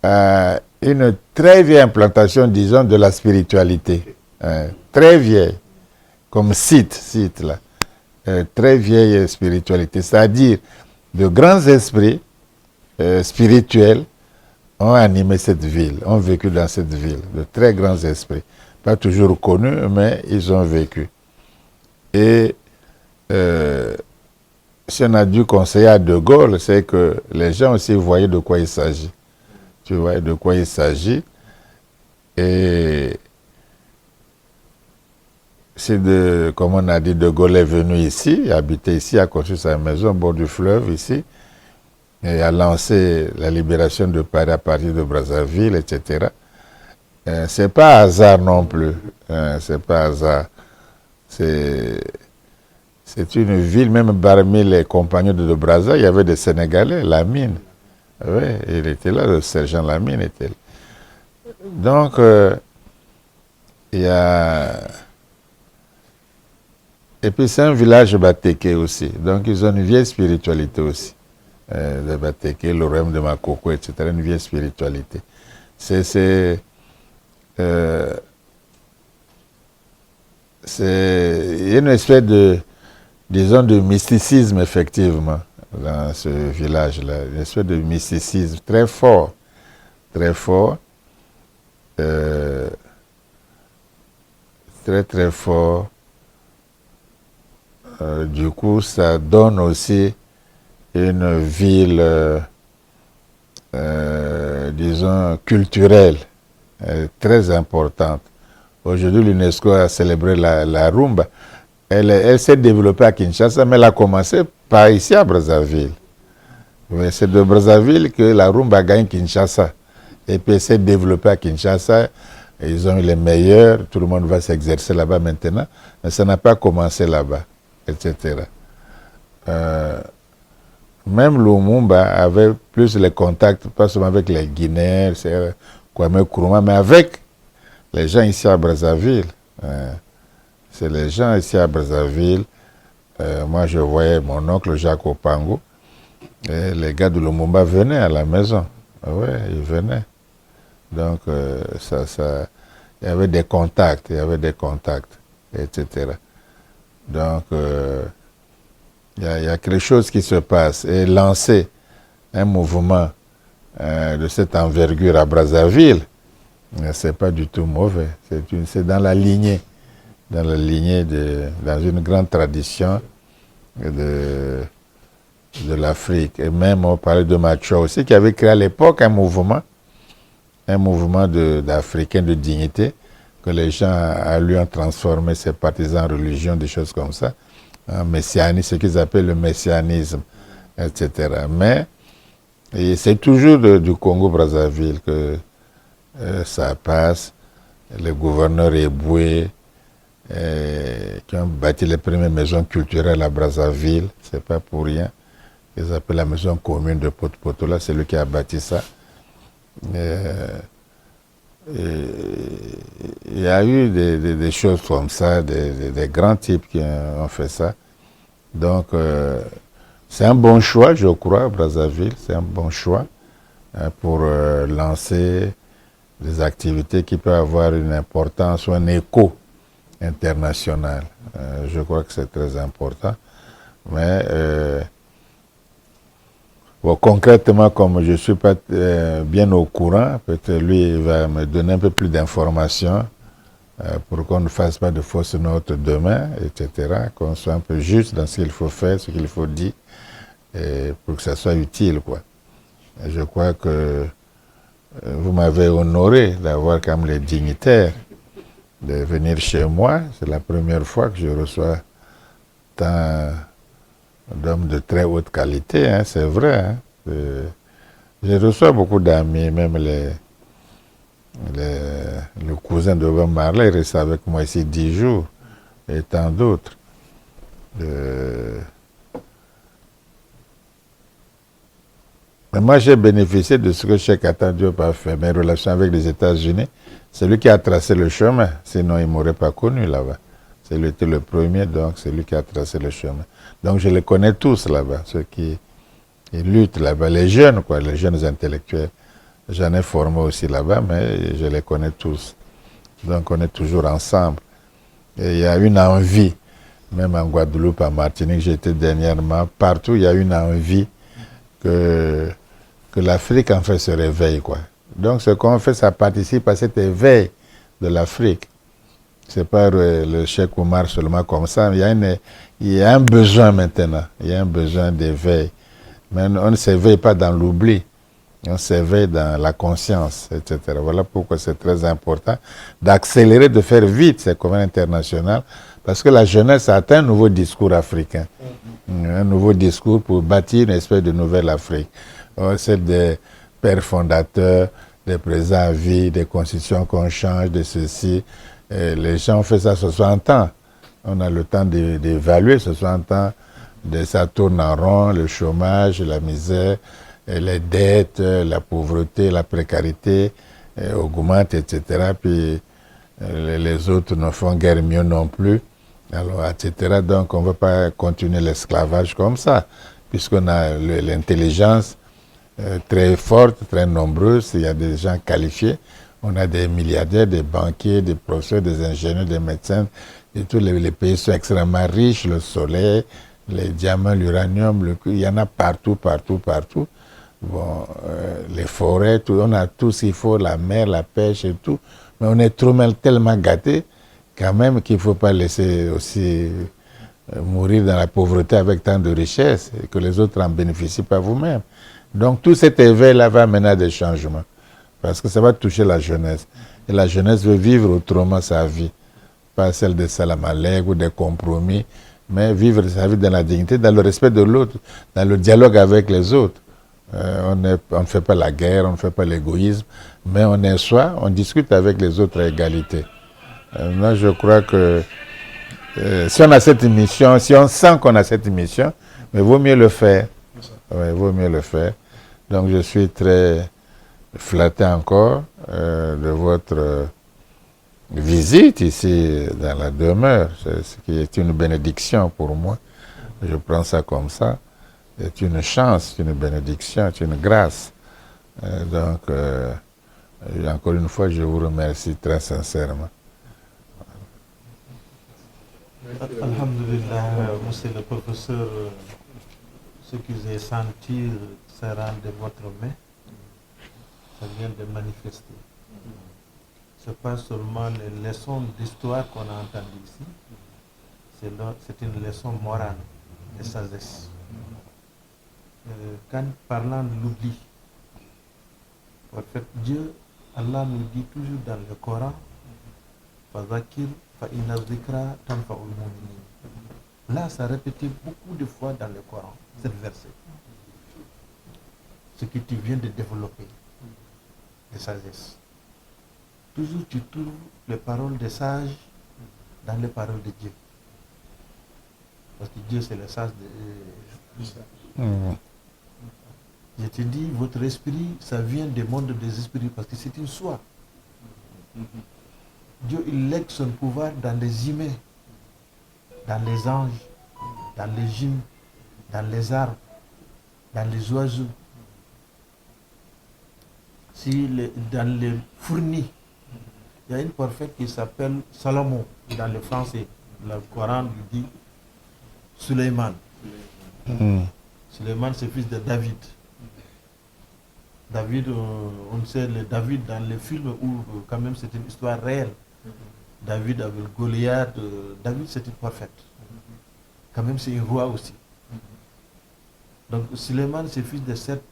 Speaker 6: a une très vieille implantation, disons, de la spiritualité. Très vieille, comme site là. Très vieille spiritualité. C'est-à-dire, de grands esprits spirituels ont animé cette ville, ont vécu dans cette ville. De très grands esprits. Pas toujours connus, mais ils ont vécu. Et si on a dû conseiller à De Gaulle, c'est que les gens aussi voyaient de quoi il s'agit. Tu vois de quoi il s'agit. Et c'est comme on a dit, De Gaulle est venu ici, habitait ici, a construit sa maison au bord du fleuve ici, et a lancé la libération de Paris à partir de Brazzaville, etc. C'est pas hasard non plus. C'est pas hasard. C'est une ville, même parmi les compagnons de Brazza, il y avait des Sénégalais, Lamine. Oui, il était là, le sergent Lamine était là. Donc, il y a... Et puis c'est un village batéké aussi. Donc ils ont une vieille spiritualité aussi. Le batéké, le rem de Makoko, etc. Une vieille spiritualité. C'est une espèce de, disons, de mysticisme, effectivement, dans ce village-là. Une espèce de mysticisme très fort. Très fort. Très, très fort. Du coup, ça donne aussi une ville, disons, culturelle, très importante. Aujourd'hui, l'UNESCO a célébré la rumba. Elle s'est développée à Kinshasa, mais elle a commencé par ici à Brazzaville. C'est de Brazzaville que la rumba a gagné Kinshasa. Et puis elle s'est développée à Kinshasa. Ils ont eu les meilleurs, tout le monde va s'exercer là-bas maintenant. Mais ça n'a pas commencé là-bas, etc. Même Lumumba avait plus les contacts, pas seulement avec les Guinéens, Kwame Nkrumah, mais avec les gens ici à Brazzaville. C'est les gens ici à Brazzaville. Moi, je voyais mon oncle Jacques Opango. Et les gars de Lumumba venaient à la maison. Oui, ils venaient. Donc, il y avait des contacts, etc. Donc, il y a quelque chose qui se passe. Et lancer un mouvement de cette envergure à Brazzaville, c'est pas du tout mauvais. C'est dans la lignée, dans une grande tradition de l'Afrique. Et même on parlait de Macho aussi, qui avait créé à l'époque un mouvement d'Africains de dignité, que les gens à lui ont transformé ses partisans en religion, des choses comme ça, un messianisme, ce qu'ils appellent le messianisme, etc. Mais c'est toujours du Congo-Brazzaville que ça passe. Les gouverneurs Eboué, qui ont bâti les premières maisons culturelles à Brazzaville, c'est pas pour rien. Ils appellent la maison commune de Potopotola, c'est lui qui a bâti ça. Il y a eu des choses comme ça, des grands types qui ont fait ça. Donc, c'est un bon choix, je crois, Brazzaville, c'est un bon choix pour lancer des activités qui peuvent avoir une importance ou un écho international. Je crois que c'est très important. Mais bon, concrètement, comme je ne suis pas bien au courant, peut-être lui il va me donner un peu plus d'informations pour qu'on ne fasse pas de fausses notes demain, etc. Qu'on soit un peu juste dans ce qu'il faut faire, ce qu'il faut dire, et pour que ça soit utile, quoi. Et je crois que vous m'avez honoré d'avoir comme les dignitaires de venir chez moi. C'est la première fois que je reçois tant d'hommes de très haute qualité, hein, c'est vrai. Hein. Je reçois beaucoup d'amis, même le cousin de Bob Marley, il reste avec moi ici 10 jours, et tant d'autres. Mais moi, j'ai bénéficié de ce que Cheikh Anta Diop a fait, mes relations avec les États-Unis. C'est lui qui a tracé le chemin, sinon il ne m'aurait pas connu là-bas. C'est lui qui était le premier, donc c'est lui qui a tracé le chemin. Donc je les connais tous là-bas, ceux qui luttent là-bas, les jeunes, quoi, les jeunes intellectuels. J'en ai formé aussi là-bas, mais je les connais tous. Donc on est toujours ensemble. Et il y a une envie, même en Guadeloupe, en Martinique, j'étais dernièrement, partout il y a une envie que l'Afrique en fait se réveille, quoi. Donc ce qu'on fait, ça participe à cet éveil de l'Afrique. C'est pas le Cheikh Oumar seulement comme ça. Il y a un besoin maintenant. Il y a un besoin d'éveil. Mais on ne s'éveille pas dans l'oubli. On s'éveille dans la conscience, etc. Voilà pourquoi c'est très important d'accélérer, de faire vite ces communes internationales, parce que la jeunesse a atteint un nouveau discours africain. Un nouveau discours pour bâtir une espèce de nouvelle Afrique. C'est des pères fondateurs, des présents à vie, des constitutions qu'on change, de ceci. Et les gens ont fait ça 60 ans. On a le temps d'évaluer 60 ans. Ça tourne en rond, le chômage, la misère, les dettes, la pauvreté, la précarité augmentent, etc. Puis les autres ne font guère mieux non plus. Alors, etc. Donc, on ne va pas continuer l'esclavage comme ça, puisqu'on a l'intelligence très forte, très nombreuse. Il y a des gens qualifiés. On a des milliardaires, des banquiers, des professeurs, des ingénieurs, des médecins. Et tous les pays sont extrêmement riches. Le soleil, les diamants, l'uranium, il y en a partout, partout, partout. Bon, les forêts, tout, on a tout ce qu'il faut, la mer, la pêche et tout. Mais on est tellement gâtés quand même qu'il ne faut pas laisser aussi mourir dans la pauvreté avec tant de richesses et que les autres en bénéficient pas vous-même. Donc tout cet éveil-là va mener à des changements. Parce que ça va toucher la jeunesse. Et la jeunesse veut vivre autrement sa vie. Pas celle de salam alek ou des compromis, mais vivre sa vie dans la dignité, dans le respect de l'autre, dans le dialogue avec les autres. On ne fait pas la guerre, on ne fait pas l'égoïsme, mais on est soi, on discute avec les autres à égalité. Moi, je crois que si on a cette mission, si on sent qu'on a cette mission, mais vaut mieux le faire. Ouais, vaut mieux le faire. Donc, je suis très flatté encore de votre visite ici dans la demeure, ce qui est une bénédiction pour moi. Je prends ça comme ça. C'est une chance, c'est une bénédiction, c'est une grâce. Donc, encore une fois, je vous remercie très sincèrement.
Speaker 3: Alhamdulillah, monsieur le professeur, ce que j'ai senti serrant de votre main, ça vient de manifester. Ce n'est pas seulement les leçons d'histoire qu'on a entendues ici, c'est une leçon morale de sagesse. Quand parlant de l'oubli, en fait, Dieu, Allah nous dit toujours dans le Coran, là, ça répétait beaucoup de fois dans le Coran, cette verset. Ce que tu viens de développer, de sagesse. Toujours tu trouves les paroles des sages dans les paroles de Dieu. Parce que Dieu, c'est le sage de... Je te dis, votre esprit, ça vient du monde des esprits parce que c'est une soi. Dieu, il lègue son pouvoir dans les humains, dans les anges, dans les djinns, dans les arbres, dans les oiseaux, dans les fournis. Il y a une prophète qui s'appelle Salomon, dans le français. Le Coran lui dit Suleiman. Suleiman, c'est fils de David. David, on sait le David dans les films où quand même c'est une histoire réelle. David avec Goliath, David c'est un prophète. Quand même c'est un roi aussi. Donc Suleiman c'est fils de cet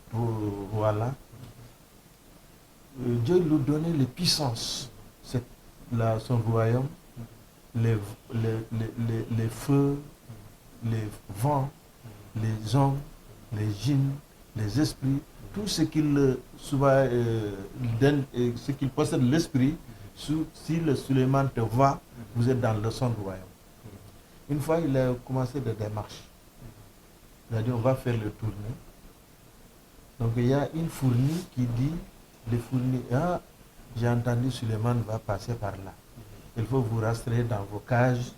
Speaker 3: roi-là. Dieu lui donnait les puissances, son royaume, les feux, les vents, les hommes, les djinns, les esprits, tout ce qu'il donne, ce qu'il possède l'esprit, si le Suleiman te voit, vous êtes dans le son du royaume. Une fois, il a commencé des démarches. Il a dit, on va faire le tournée. Donc il y a une fournie qui dit, les fournis, ah, j'ai entendu Suleiman va passer par là. Il faut vous rastreiller dans vos cages,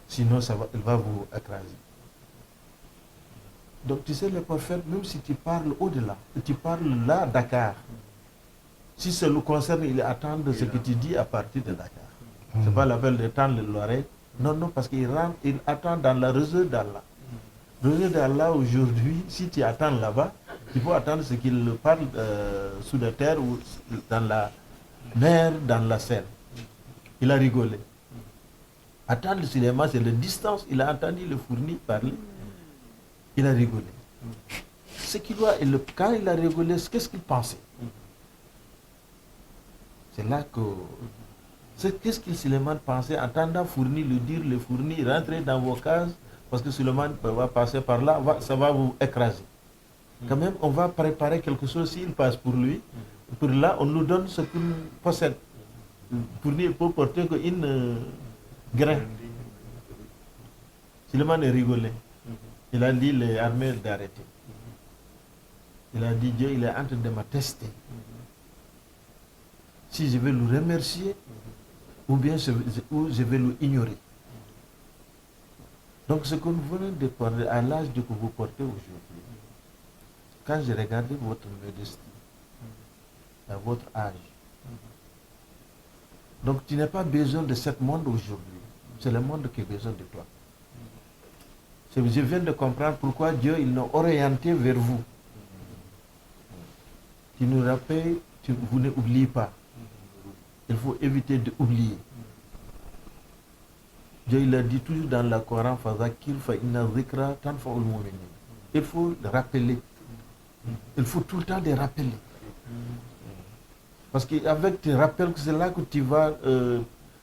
Speaker 3: sinon il va vous écraser. Donc tu sais, le prophète, même si tu parles au-delà, tu parles là, Dakar, si ça le concerne, il attend de ce que tu dis à partir de Dakar. C'est pas l'appel de tendre l'oreille. Non, non, parce qu'il attend dans la réseau d'Allah. Le réseau d'Allah aujourd'hui, si tu attends là-bas, il faut attendre ce qu'il parle sous la terre ou dans la mer, dans la Seine. Il a rigolé. Attendre le cinéma, c'est la distance. Il a entendu le fourni parler. Il a rigolé. Ce qu'il doit, quand il a rigolé, qu'est-ce qu'il pensait? C'est là que... Qu'est-ce que Suleiman pensait, entendant Fourni le dire, le Fourni, rentrez dans vos cases, parce que Suleiman va passer par là, ça va vous écraser. Quand même, on va préparer quelque chose, s'il passe pour lui, pour là, on nous donne ce qu'il possède. Fourni peut porter qu'une grain. Suleiman est rigolé. Il a dit les armées d'arrêter. Il a dit, Dieu, il est en train de me tester. Si je vais le remercier, ou bien je vais le ignorer. Donc ce que nous venons de parler, à l'âge que vous portez aujourd'hui, quand j'ai regardé votre modestie, à votre âge, donc tu n'as pas besoin de ce monde aujourd'hui, c'est le monde qui a besoin de toi. Je viens de comprendre pourquoi Dieu il nous orienté vers vous. Tu nous rappelles, vous n'oubliez pas. Il faut éviter d'oublier. Dieu il a dit toujours dans le Coran, il faut le rappeler. Il faut tout le temps les rappeler. Parce qu'avec tes rappels, c'est là que tu vas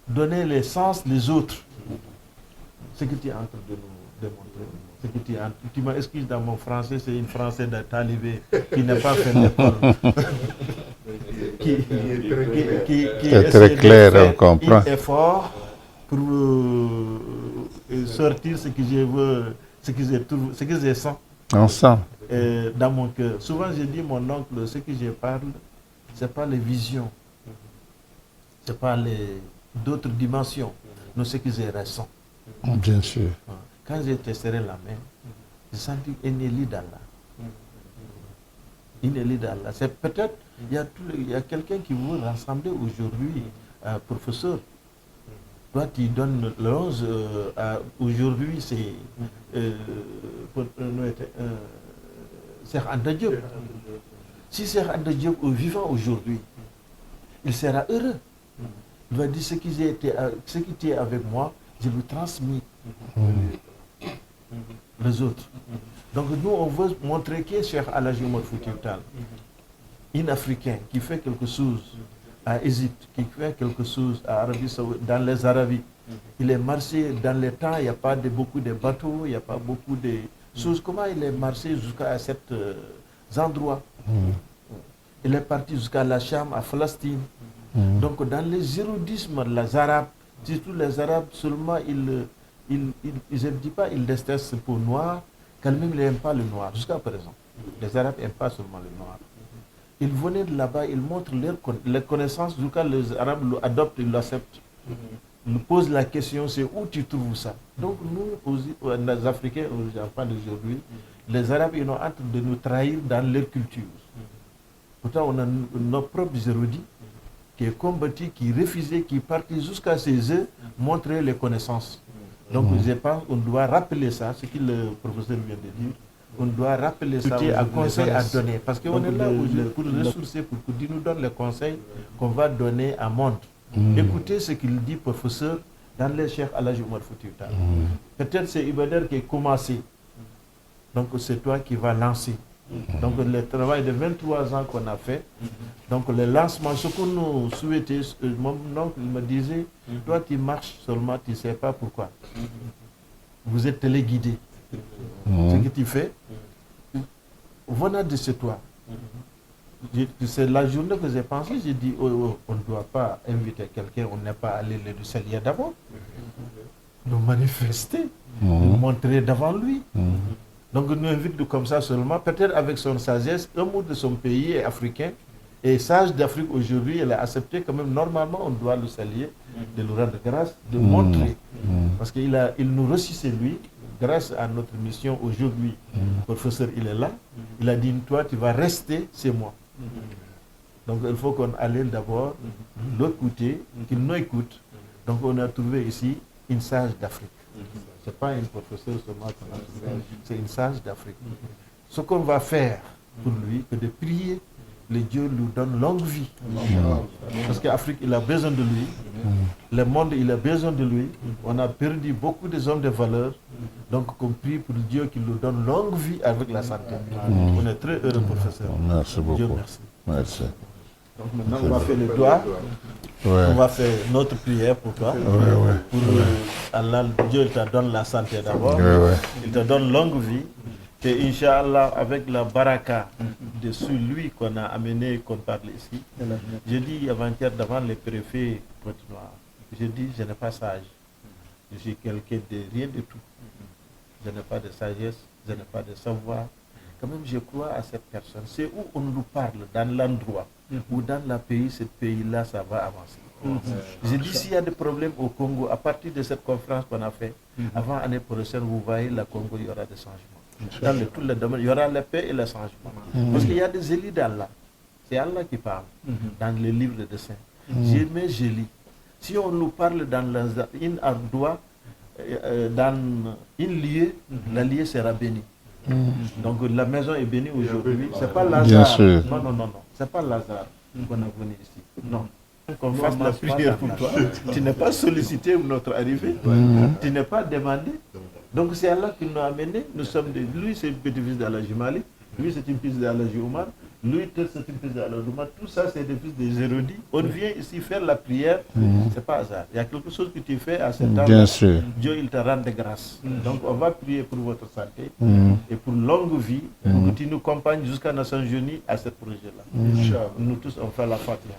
Speaker 3: donner les sens les autres. Ce que tu es en train de nous démontrer. Ce que tu m'as excusé dans mon français, c'est une français de talibé qui n'a pas fait l'école. qui
Speaker 6: est très clair, on comprend.
Speaker 3: Un effort pour sortir ce que je veux, ce que je sens.
Speaker 6: On sent.
Speaker 3: Dans mon cœur. Souvent, je dis, mon oncle, ce que je parle, ce n'est pas les visions, ce n'est pas d'autres dimensions, mais ce que je ressens.
Speaker 6: Bien sûr.
Speaker 3: Quand j'ai serré la main, j'ai senti une élie d'Allah. Une élie d'Allah. C'est peut-être, il y a quelqu'un qui veut rassembler aujourd'hui, professeur. Toi, tu donnes le 11, aujourd'hui, c'est Cheikh Anta Diop. Si Cheikh Anta Diop est vivant aujourd'hui, il sera heureux. Il va dire ce qui était avec moi, je le transmets les autres. Donc nous, on veut montrer que Cheikh Alhaji Omar Foutiyou Tall, un Africain qui fait quelque chose à Égypte, qui fait quelque chose à Arabie Saoudite, dans les Arabies. Il est marché dans les temps, il n'y a pas beaucoup de bateaux, il n'y a pas beaucoup de choses. Comment il est marché jusqu'à cet endroit? Il est parti jusqu'à la Cham, à Palestine. Donc dans les érudismes, les Arabes, surtout les Arabes, seulement je ne dis pas ils détestent ce peau noire, quand même ils n'aiment pas le noir, jusqu'à présent. Les Arabes n'aiment pas seulement le noir. Ils venaient de là-bas, ils montrent les connaissances, jusqu'à les Arabes l'adoptent, ils l'acceptent. Ils nous posent la question, c'est où tu trouves ça? Donc nous, les Africains, aux enfants d'aujourd'hui, les Arabes, ils sont en train de nous trahir dans leur culture. Pourtant, on a nos propres érudits qui est combattu, qui refusait, qui partait jusqu'à ses œufs, montrer les connaissances. Donc je pense qu'on doit rappeler ça, ce que le professeur vient de dire. On doit rappeler ça, un conseil à donner. Parce qu'on est là pour ressourcer, pour qu'il nous donne les conseils qu'on va donner à monde. Écoutez ce qu'il dit, professeur, dans les Cheikh Alhaji Omar Foutiyou Tall. Peut-être c'est Ibader qui a commencé. Donc c'est toi qui vas lancer. Donc le travail de 23 ans qu'on a fait, donc le lancement, ce qu'on nous souhaitait, mon oncle me disait, toi tu marches seulement, tu ne sais pas pourquoi. Vous êtes téléguidé. Ce que tu fais, venant de chez toi. C'est la journée que j'ai pensé, j'ai dit, on ne doit pas inviter quelqu'un, on n'est pas allé le saluer d'abord. Nous manifester, nous montrer devant lui. Donc nous invite comme ça seulement, peut-être avec son sagesse, un mot de son pays est africain, et sage d'Afrique aujourd'hui, elle a accepté quand même, normalement on doit le saluer, de lui rendre grâce, de montrer, parce qu'il nous reçut c'est lui, grâce à notre mission aujourd'hui. Le professeur il est là, il a dit toi tu vas rester, c'est moi. Donc il faut qu'on aille d'abord l'autre côté, qu'il nous écoute. Donc on a trouvé ici une sage d'Afrique. Ce n'est pas une professeure seulement qu'on a trouvé, c'est une sage d'Afrique. Ce qu'on va faire pour lui, c'est de prier, le Dieu lui donne longue vie. Parce qu'Afrique, il a besoin de lui. Le monde, il a besoin de lui. On a perdu beaucoup de hommes de valeur. Donc on prie pour Dieu qu'il nous donne longue vie avec la santé. On est très heureux, professeur.
Speaker 6: Merci beaucoup.
Speaker 3: Dieu merci.
Speaker 6: Merci.
Speaker 3: Donc maintenant, on va faire le doigt.
Speaker 6: Ouais.
Speaker 3: On va faire notre prière pour toi. Pour Allah, Dieu te donne la santé d'abord. Il te donne longue vie. Et Inch'Allah, avec la baraka de celui qu'on a amené, qu'on parle ici, j'ai dit avant-hier devant les préfets Côte-Noire, j'ai dit je n'ai pas sage. Je suis quelqu'un de rien du tout. Je n'ai pas de sagesse, je n'ai pas de savoir. Quand même, je crois à cette personne. C'est où on nous parle, dans l'endroit, ou dans le pays, ce pays-là, ça va avancer. J'ai dit, s'il y a des problèmes au Congo, à partir de cette conférence qu'on a faite, avant l'année prochaine, vous voyez, le Congo, il y aura des changements. Dans tous les domaines, il y aura la paix et le changement. Parce qu'il y a des élus d'Allah. C'est Allah qui parle, dans les livres de saints. Je lis. Si on nous parle dans une endroit, dans une lieu, la lieu sera bénie. Donc la maison est bénie aujourd'hui. C'est pas Lazare. Non. C'est pas Lazare qu'on a venu ici. Non. Qu'on fasse la prière pour toi. Tu n'es pas sollicité pour notre arrivée. Tu n'es pas demandé. Donc c'est Allah qui nous a amenés. Nous sommes lui, c'est le petit-fils d'Alhaji Malik. Lui, c'est un fils d'Alhaji Omar. Lui, c'est un fils d'Alhaji Omar. Tout ça, c'est des fils des érudits. On vient ici faire la prière. C'est pas hasard. Il y a quelque chose que tu fais à cet temps.
Speaker 6: Bien sûr.
Speaker 3: Dieu, il te rend de grâce. Donc on va prier pour votre santé et pour longue vie, pour que tu nous accompagnes jusqu'à Nations Unies à ce projet-là. Nous tous, on fait la Fatiha.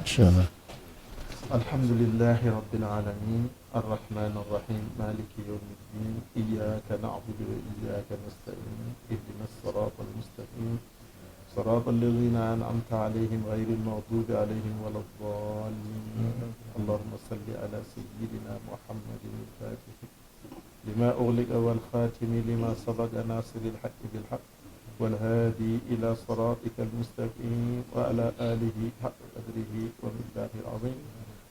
Speaker 3: الحمد لله رب العالمين الرحمن الرحيم مالك يوم الدين إياك نعبد وإياك نستعين اهدنا الصراط المستقيم صراط الذين أنعمت عليهم غير المغضوب عليهم ولا الضالين اللهم صل على سيدنا محمد الفاتح لما أغلق والخاتم لما سبق ناصر الحق بالحق والهادي إلى صراطك المستقيم وعلى آله حق قدره ومقداره العظيم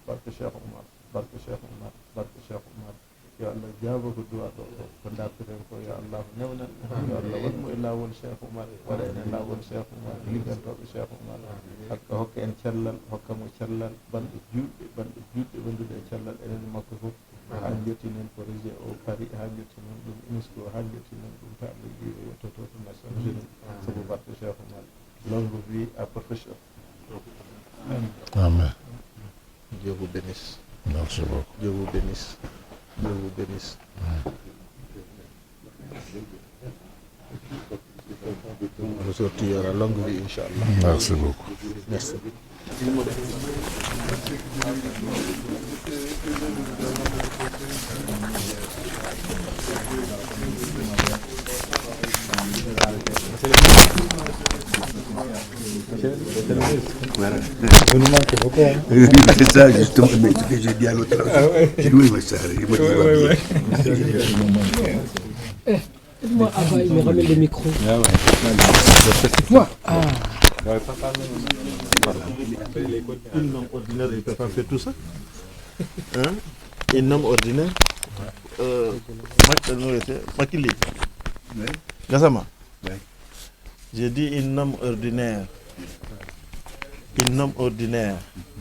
Speaker 3: بارك الشيخ عمر بارك الشيخ عمر بارك الشيخ عمر يا الله جابه الدعاء كنا ترينكو يا الله نونا يا الله ولم إلا والشيخ عمر ولا إلا والشيخ عمر لقد الشيخ عمر حق هك إن شلل حق مشلل بند جود بند شلل إلى المكفوف حاجتنا فرجع أو فريق حاجتنا نسكو حاجتنا تعلي وتطور الناس سبب بارك الشيخ عمر longue vie à professeur.
Speaker 6: Amen.
Speaker 3: Dieu vous bénisse.
Speaker 6: Merci beaucoup.
Speaker 3: Dieu vous bénisse. Dieu vous bénisse. Ressortir, il y aura longue vie, Inch'Allah.
Speaker 6: Merci beaucoup.
Speaker 3: Merci.
Speaker 5: Vous nous manquez beaucoup. C'est ça, justement, mais ce que j'ai dit à l'autre. J'ai dit, oui, mais ça, il m'a dit,
Speaker 7: moi, avant, il me ramène le micro.
Speaker 3: Moi Un homme ordinaire, il ne peut pas faire tout ça. Hein? Un homme ordinaire. Makili. Gassama. J'ai dit un homme ordinaire. Un homme ordinaire.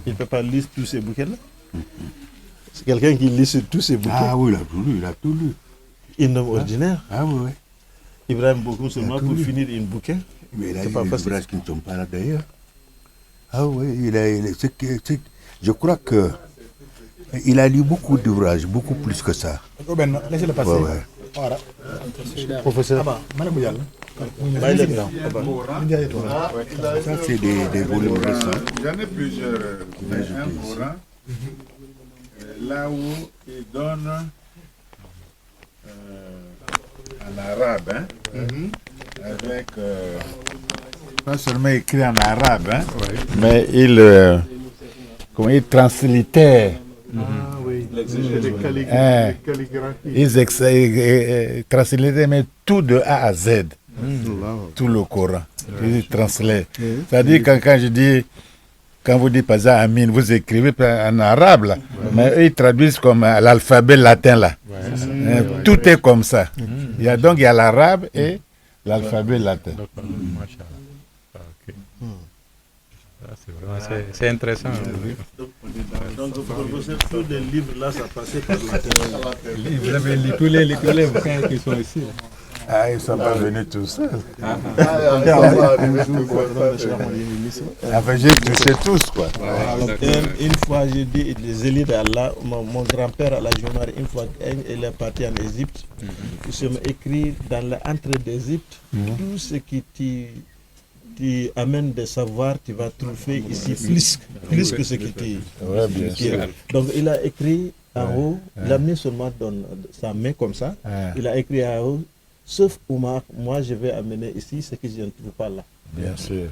Speaker 3: Il ne peut pas lire tous ces bouquins-là. C'est quelqu'un qui lit sur tous ces bouquins.
Speaker 5: Ah oui, il a tout lu.
Speaker 3: Un homme ordinaire.
Speaker 5: Ah oui.
Speaker 3: Ibrahim beaucoup seulement pour finir un bouquin.
Speaker 5: Mais il a
Speaker 3: C'est
Speaker 5: eu
Speaker 3: pas
Speaker 5: des
Speaker 3: facile.
Speaker 5: ouvrages qui ne sont pas là d'ailleurs. Ah oui, je crois que il a lu beaucoup d'ouvrages, beaucoup plus que ça.
Speaker 2: Laissez-le passer.
Speaker 5: Ouais.
Speaker 2: Voilà.
Speaker 3: Professeur.
Speaker 5: Ça, c'est des volumes récents.
Speaker 8: J'en ai plusieurs. Un Coran, là où il donne en arabe, avec pas seulement écrit en arabe, hein,
Speaker 6: Mais il translitère.
Speaker 4: Ah oui, les calligraphies.
Speaker 6: Ils translitèrent mais tout de A à Z. Tout le Coran. Ils translitèrent. C'est-à-dire quand je dis, quand vous dites par exemple Amin, vous écrivez en arabe là, mais eux ils traduisent comme l'alphabet latin là. Tout est comme ça. Il y a l'arabe et l'alphabet latin.
Speaker 9: C'est intéressant.
Speaker 3: Donc, professeur, tous les livres là, ça passait par la télé.
Speaker 9: Vous avez lu tous les bouquins qui sont ici.
Speaker 6: Ah, ils ne sont pas venus tout seuls. Enfin, j'ai touché tous, quoi.
Speaker 3: Une fois, j'ai dit les élites d'Allah, mon grand-père, Allah Jomar, une fois, il est parti en Égypte. Il m'a écrit dans l'entrée d'Égypte, tout ce qui tu amènes des savoirs, tu vas trouver ici plus que ce qui tu...
Speaker 6: Ouais, bien sûr.
Speaker 3: Donc, il a écrit en haut, il a mis seulement dans sa main comme ça, il a écrit en haut, sauf Oumar, moi je vais amener ici ce que je ne trouve pas là.
Speaker 6: Bien sûr.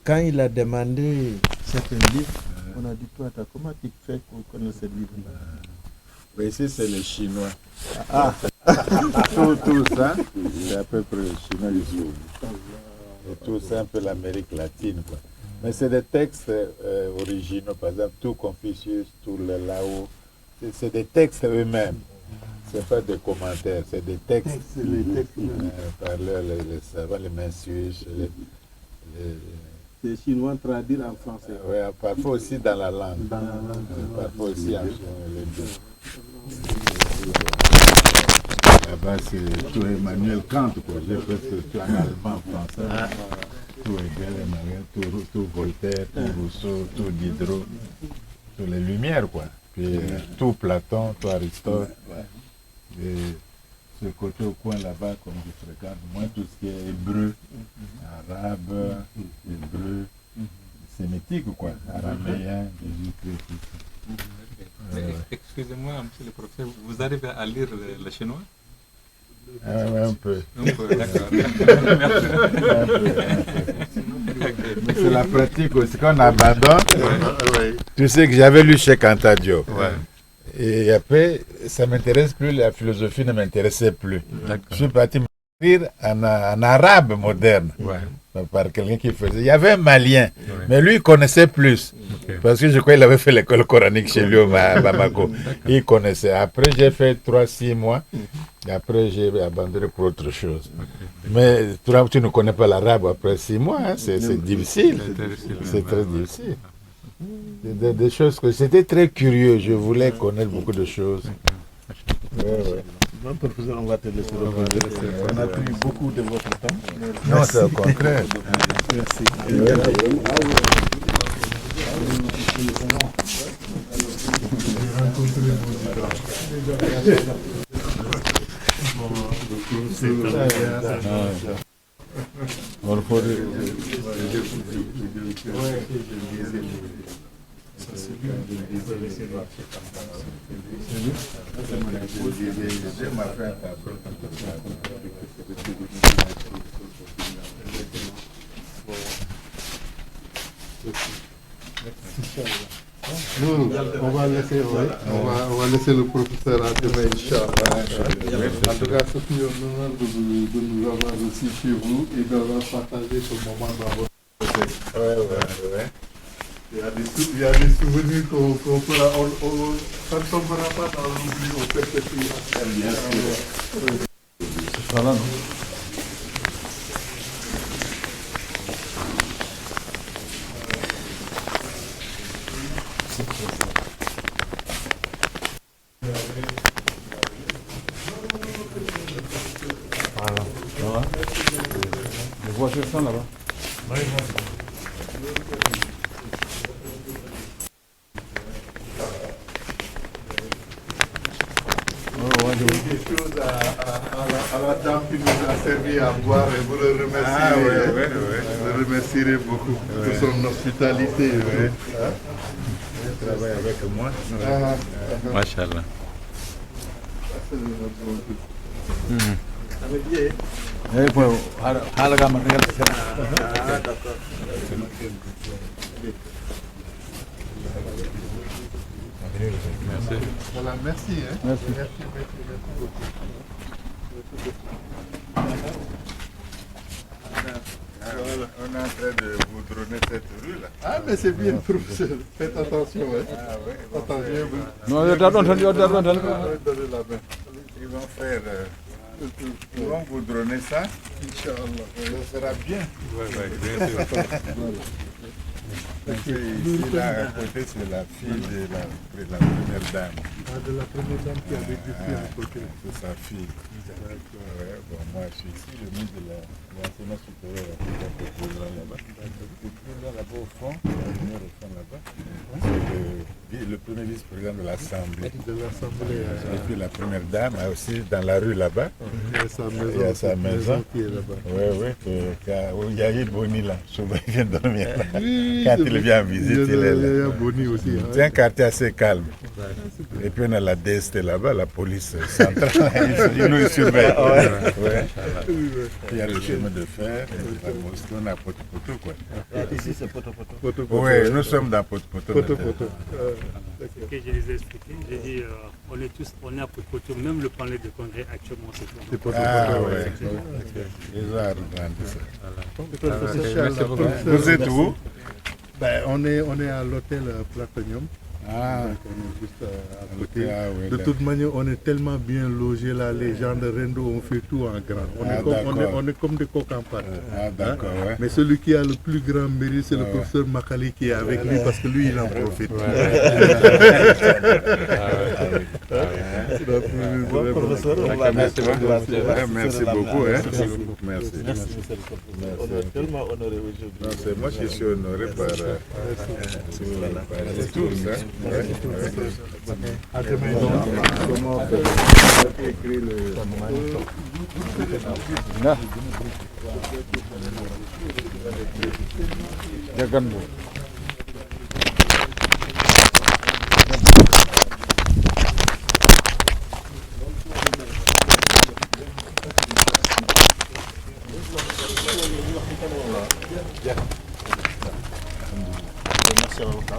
Speaker 3: Quand il a demandé certains livres, on a dit, toi, comment tu fais pour connaître ces livres-là?
Speaker 8: Mais ici, c'est les Chinois. Tout ça, c'est à peu près les Chinois ici. Et tout ça, un peu l'Amérique latine, quoi. Mais c'est des textes originaux, par exemple, tout Confucius, tout le Lao. C'est des textes eux-mêmes. C'est pas des commentaires, c'est des textes.
Speaker 4: C'est les textes.
Speaker 8: Par les savants, les Mencius,
Speaker 3: C'est chinois traduit en français.
Speaker 8: ouais, parfois aussi dans la langue. Parfois aussi en les deux. Là-bas, c'est tout Emmanuel Kant, quoi. J'ai presque tout en allemand, français. Tout Hegel, Emmanuel, tout Voltaire, tout Rousseau, tout Diderot, tout les Lumières, quoi. Puis tout Platon, tout Aristote. Et ce côté au coin là-bas, comme je fréquente, moi, tout ce qui est hébreu, arabe, hébreu, sémitique, quoi, araméen, Jésus-Christ.
Speaker 9: Excusez-moi, monsieur le professeur, vous arrivez à lire le chinois?
Speaker 8: Un peu.
Speaker 9: Un peu, d'accord.
Speaker 8: Mais c'est la pratique aussi. Quand on abandonne, tu sais que j'avais lu chez Cantadio. Et après, ça ne m'intéresse plus, la philosophie ne m'intéressait plus. Je suis parti m'écrire en arabe moderne. Par quelqu'un qui faisait. Il y avait un Malien, mais lui il connaissait plus. Parce que je crois qu'il avait fait l'école coranique chez lui au Bamako. Il connaissait. Après, j'ai fait 3-6 mois. Et après, j'ai abandonné pour autre chose. Mais tu ne connais pas l'arabe après 6 mois. Hein, c'est difficile. C'est très difficile. Des choses que c'était très curieux. Je voulais connaître beaucoup de choses.
Speaker 3: Non, professeur, on va te laisser reprendre. On a pris beaucoup de votre temps.
Speaker 8: Non, c'est au contraire.
Speaker 3: Merci.
Speaker 4: Nous, on va laisser, on va laisser le professeur à demain, Inch'Allah. En tout cas, c'est un honneur de nous avoir aussi chez vous et d'avoir partagé ce moment dans votre tête. Il y a des souvenirs qu'on fera, ça ne tombera pas dans l'oubli au perpétuel. Voilà, non?
Speaker 1: Les voitures sont là-bas.
Speaker 4: Quelque chose à la dame qui nous a servi à boire et vous le remercierez. Vous le remercierez beaucoup pour son hospitalité.
Speaker 8: Il travaille avec moi.
Speaker 9: Machallah.
Speaker 4: Voilà, merci. Hein.
Speaker 1: Merci.
Speaker 4: Merci beaucoup.
Speaker 8: On est en train de goudronner cette rue-là.
Speaker 4: Ah, mais c'est bien, professeur. Faites attention. Hein.
Speaker 8: Ah ouais,
Speaker 4: Attention.
Speaker 1: Non, donne la main.
Speaker 4: Donnez la main.
Speaker 8: ils vont faire... ils vont goudronner ça.
Speaker 4: Inch'Allah.
Speaker 8: Ça sera bien.
Speaker 9: bien sûr.
Speaker 8: Parce que ici, là, à côté, c'est la fille de la première dame.
Speaker 4: Ah, de la première dame qui avait détruit à côté.
Speaker 8: C'est sa fille. Ouais, bon, moi, je suis ici, le ministre de l'enseignement supérieur là-bas. Et puis là-bas au fond, là-bas, c'est le premier vice-président de l'Assemblée.
Speaker 4: De l'Assemblée.
Speaker 8: Et puis la première dame, aussi dans la rue là-bas.
Speaker 4: Il y a sa maison,
Speaker 8: Il y a sa maison
Speaker 4: qui est là-bas.
Speaker 8: Oui, il y a eu Boni là. Souvent, il vient dormir là.
Speaker 4: Oui,
Speaker 8: Quand il vient en visite, il est là.
Speaker 4: Il y a Boni aussi. Hein.
Speaker 8: C'est un quartier assez calme. Et puis on a la DST là-bas, la police centrale. Ils nous surveillent. Ouais. Il y a le chemin de fer, la mosquée, on a Poto-Poto quoi.
Speaker 3: Ici, c'est poto.
Speaker 8: Oui, nous sommes dans Poto-Poto.
Speaker 10: Ce que je les ai expliqué, j'ai dit on est à Poto-Poto, même le palais de congrès actuellement c'est Poto.
Speaker 8: Ah ouais. Ils ont arrangé ça. Vous êtes où?
Speaker 4: Ben, on est à l'hôtel Platonium.
Speaker 8: Ah,
Speaker 4: Donc on est juste à côté.
Speaker 8: Ah, oui,
Speaker 4: de
Speaker 8: là.
Speaker 4: toute manière, on est tellement bien logés là, les gens de Rendo, on fait tout en grand. On est comme des coqs en pâte.
Speaker 8: Ah, d'accord, ouais.
Speaker 4: Mais celui qui a le plus grand mérite, c'est le professeur Makali qui est avec lui parce que lui, il en profite.
Speaker 8: Merci beaucoup. Hein. Merci.
Speaker 3: On est tellement honoré aujourd'hui.
Speaker 8: Non, c'est moi qui suis honoré par le tour.
Speaker 4: À demain. Comment écrire le...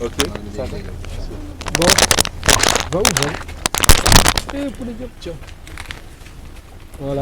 Speaker 1: Ok.
Speaker 7: Bon, va où, va? Pour les gars, tiens. Voilà.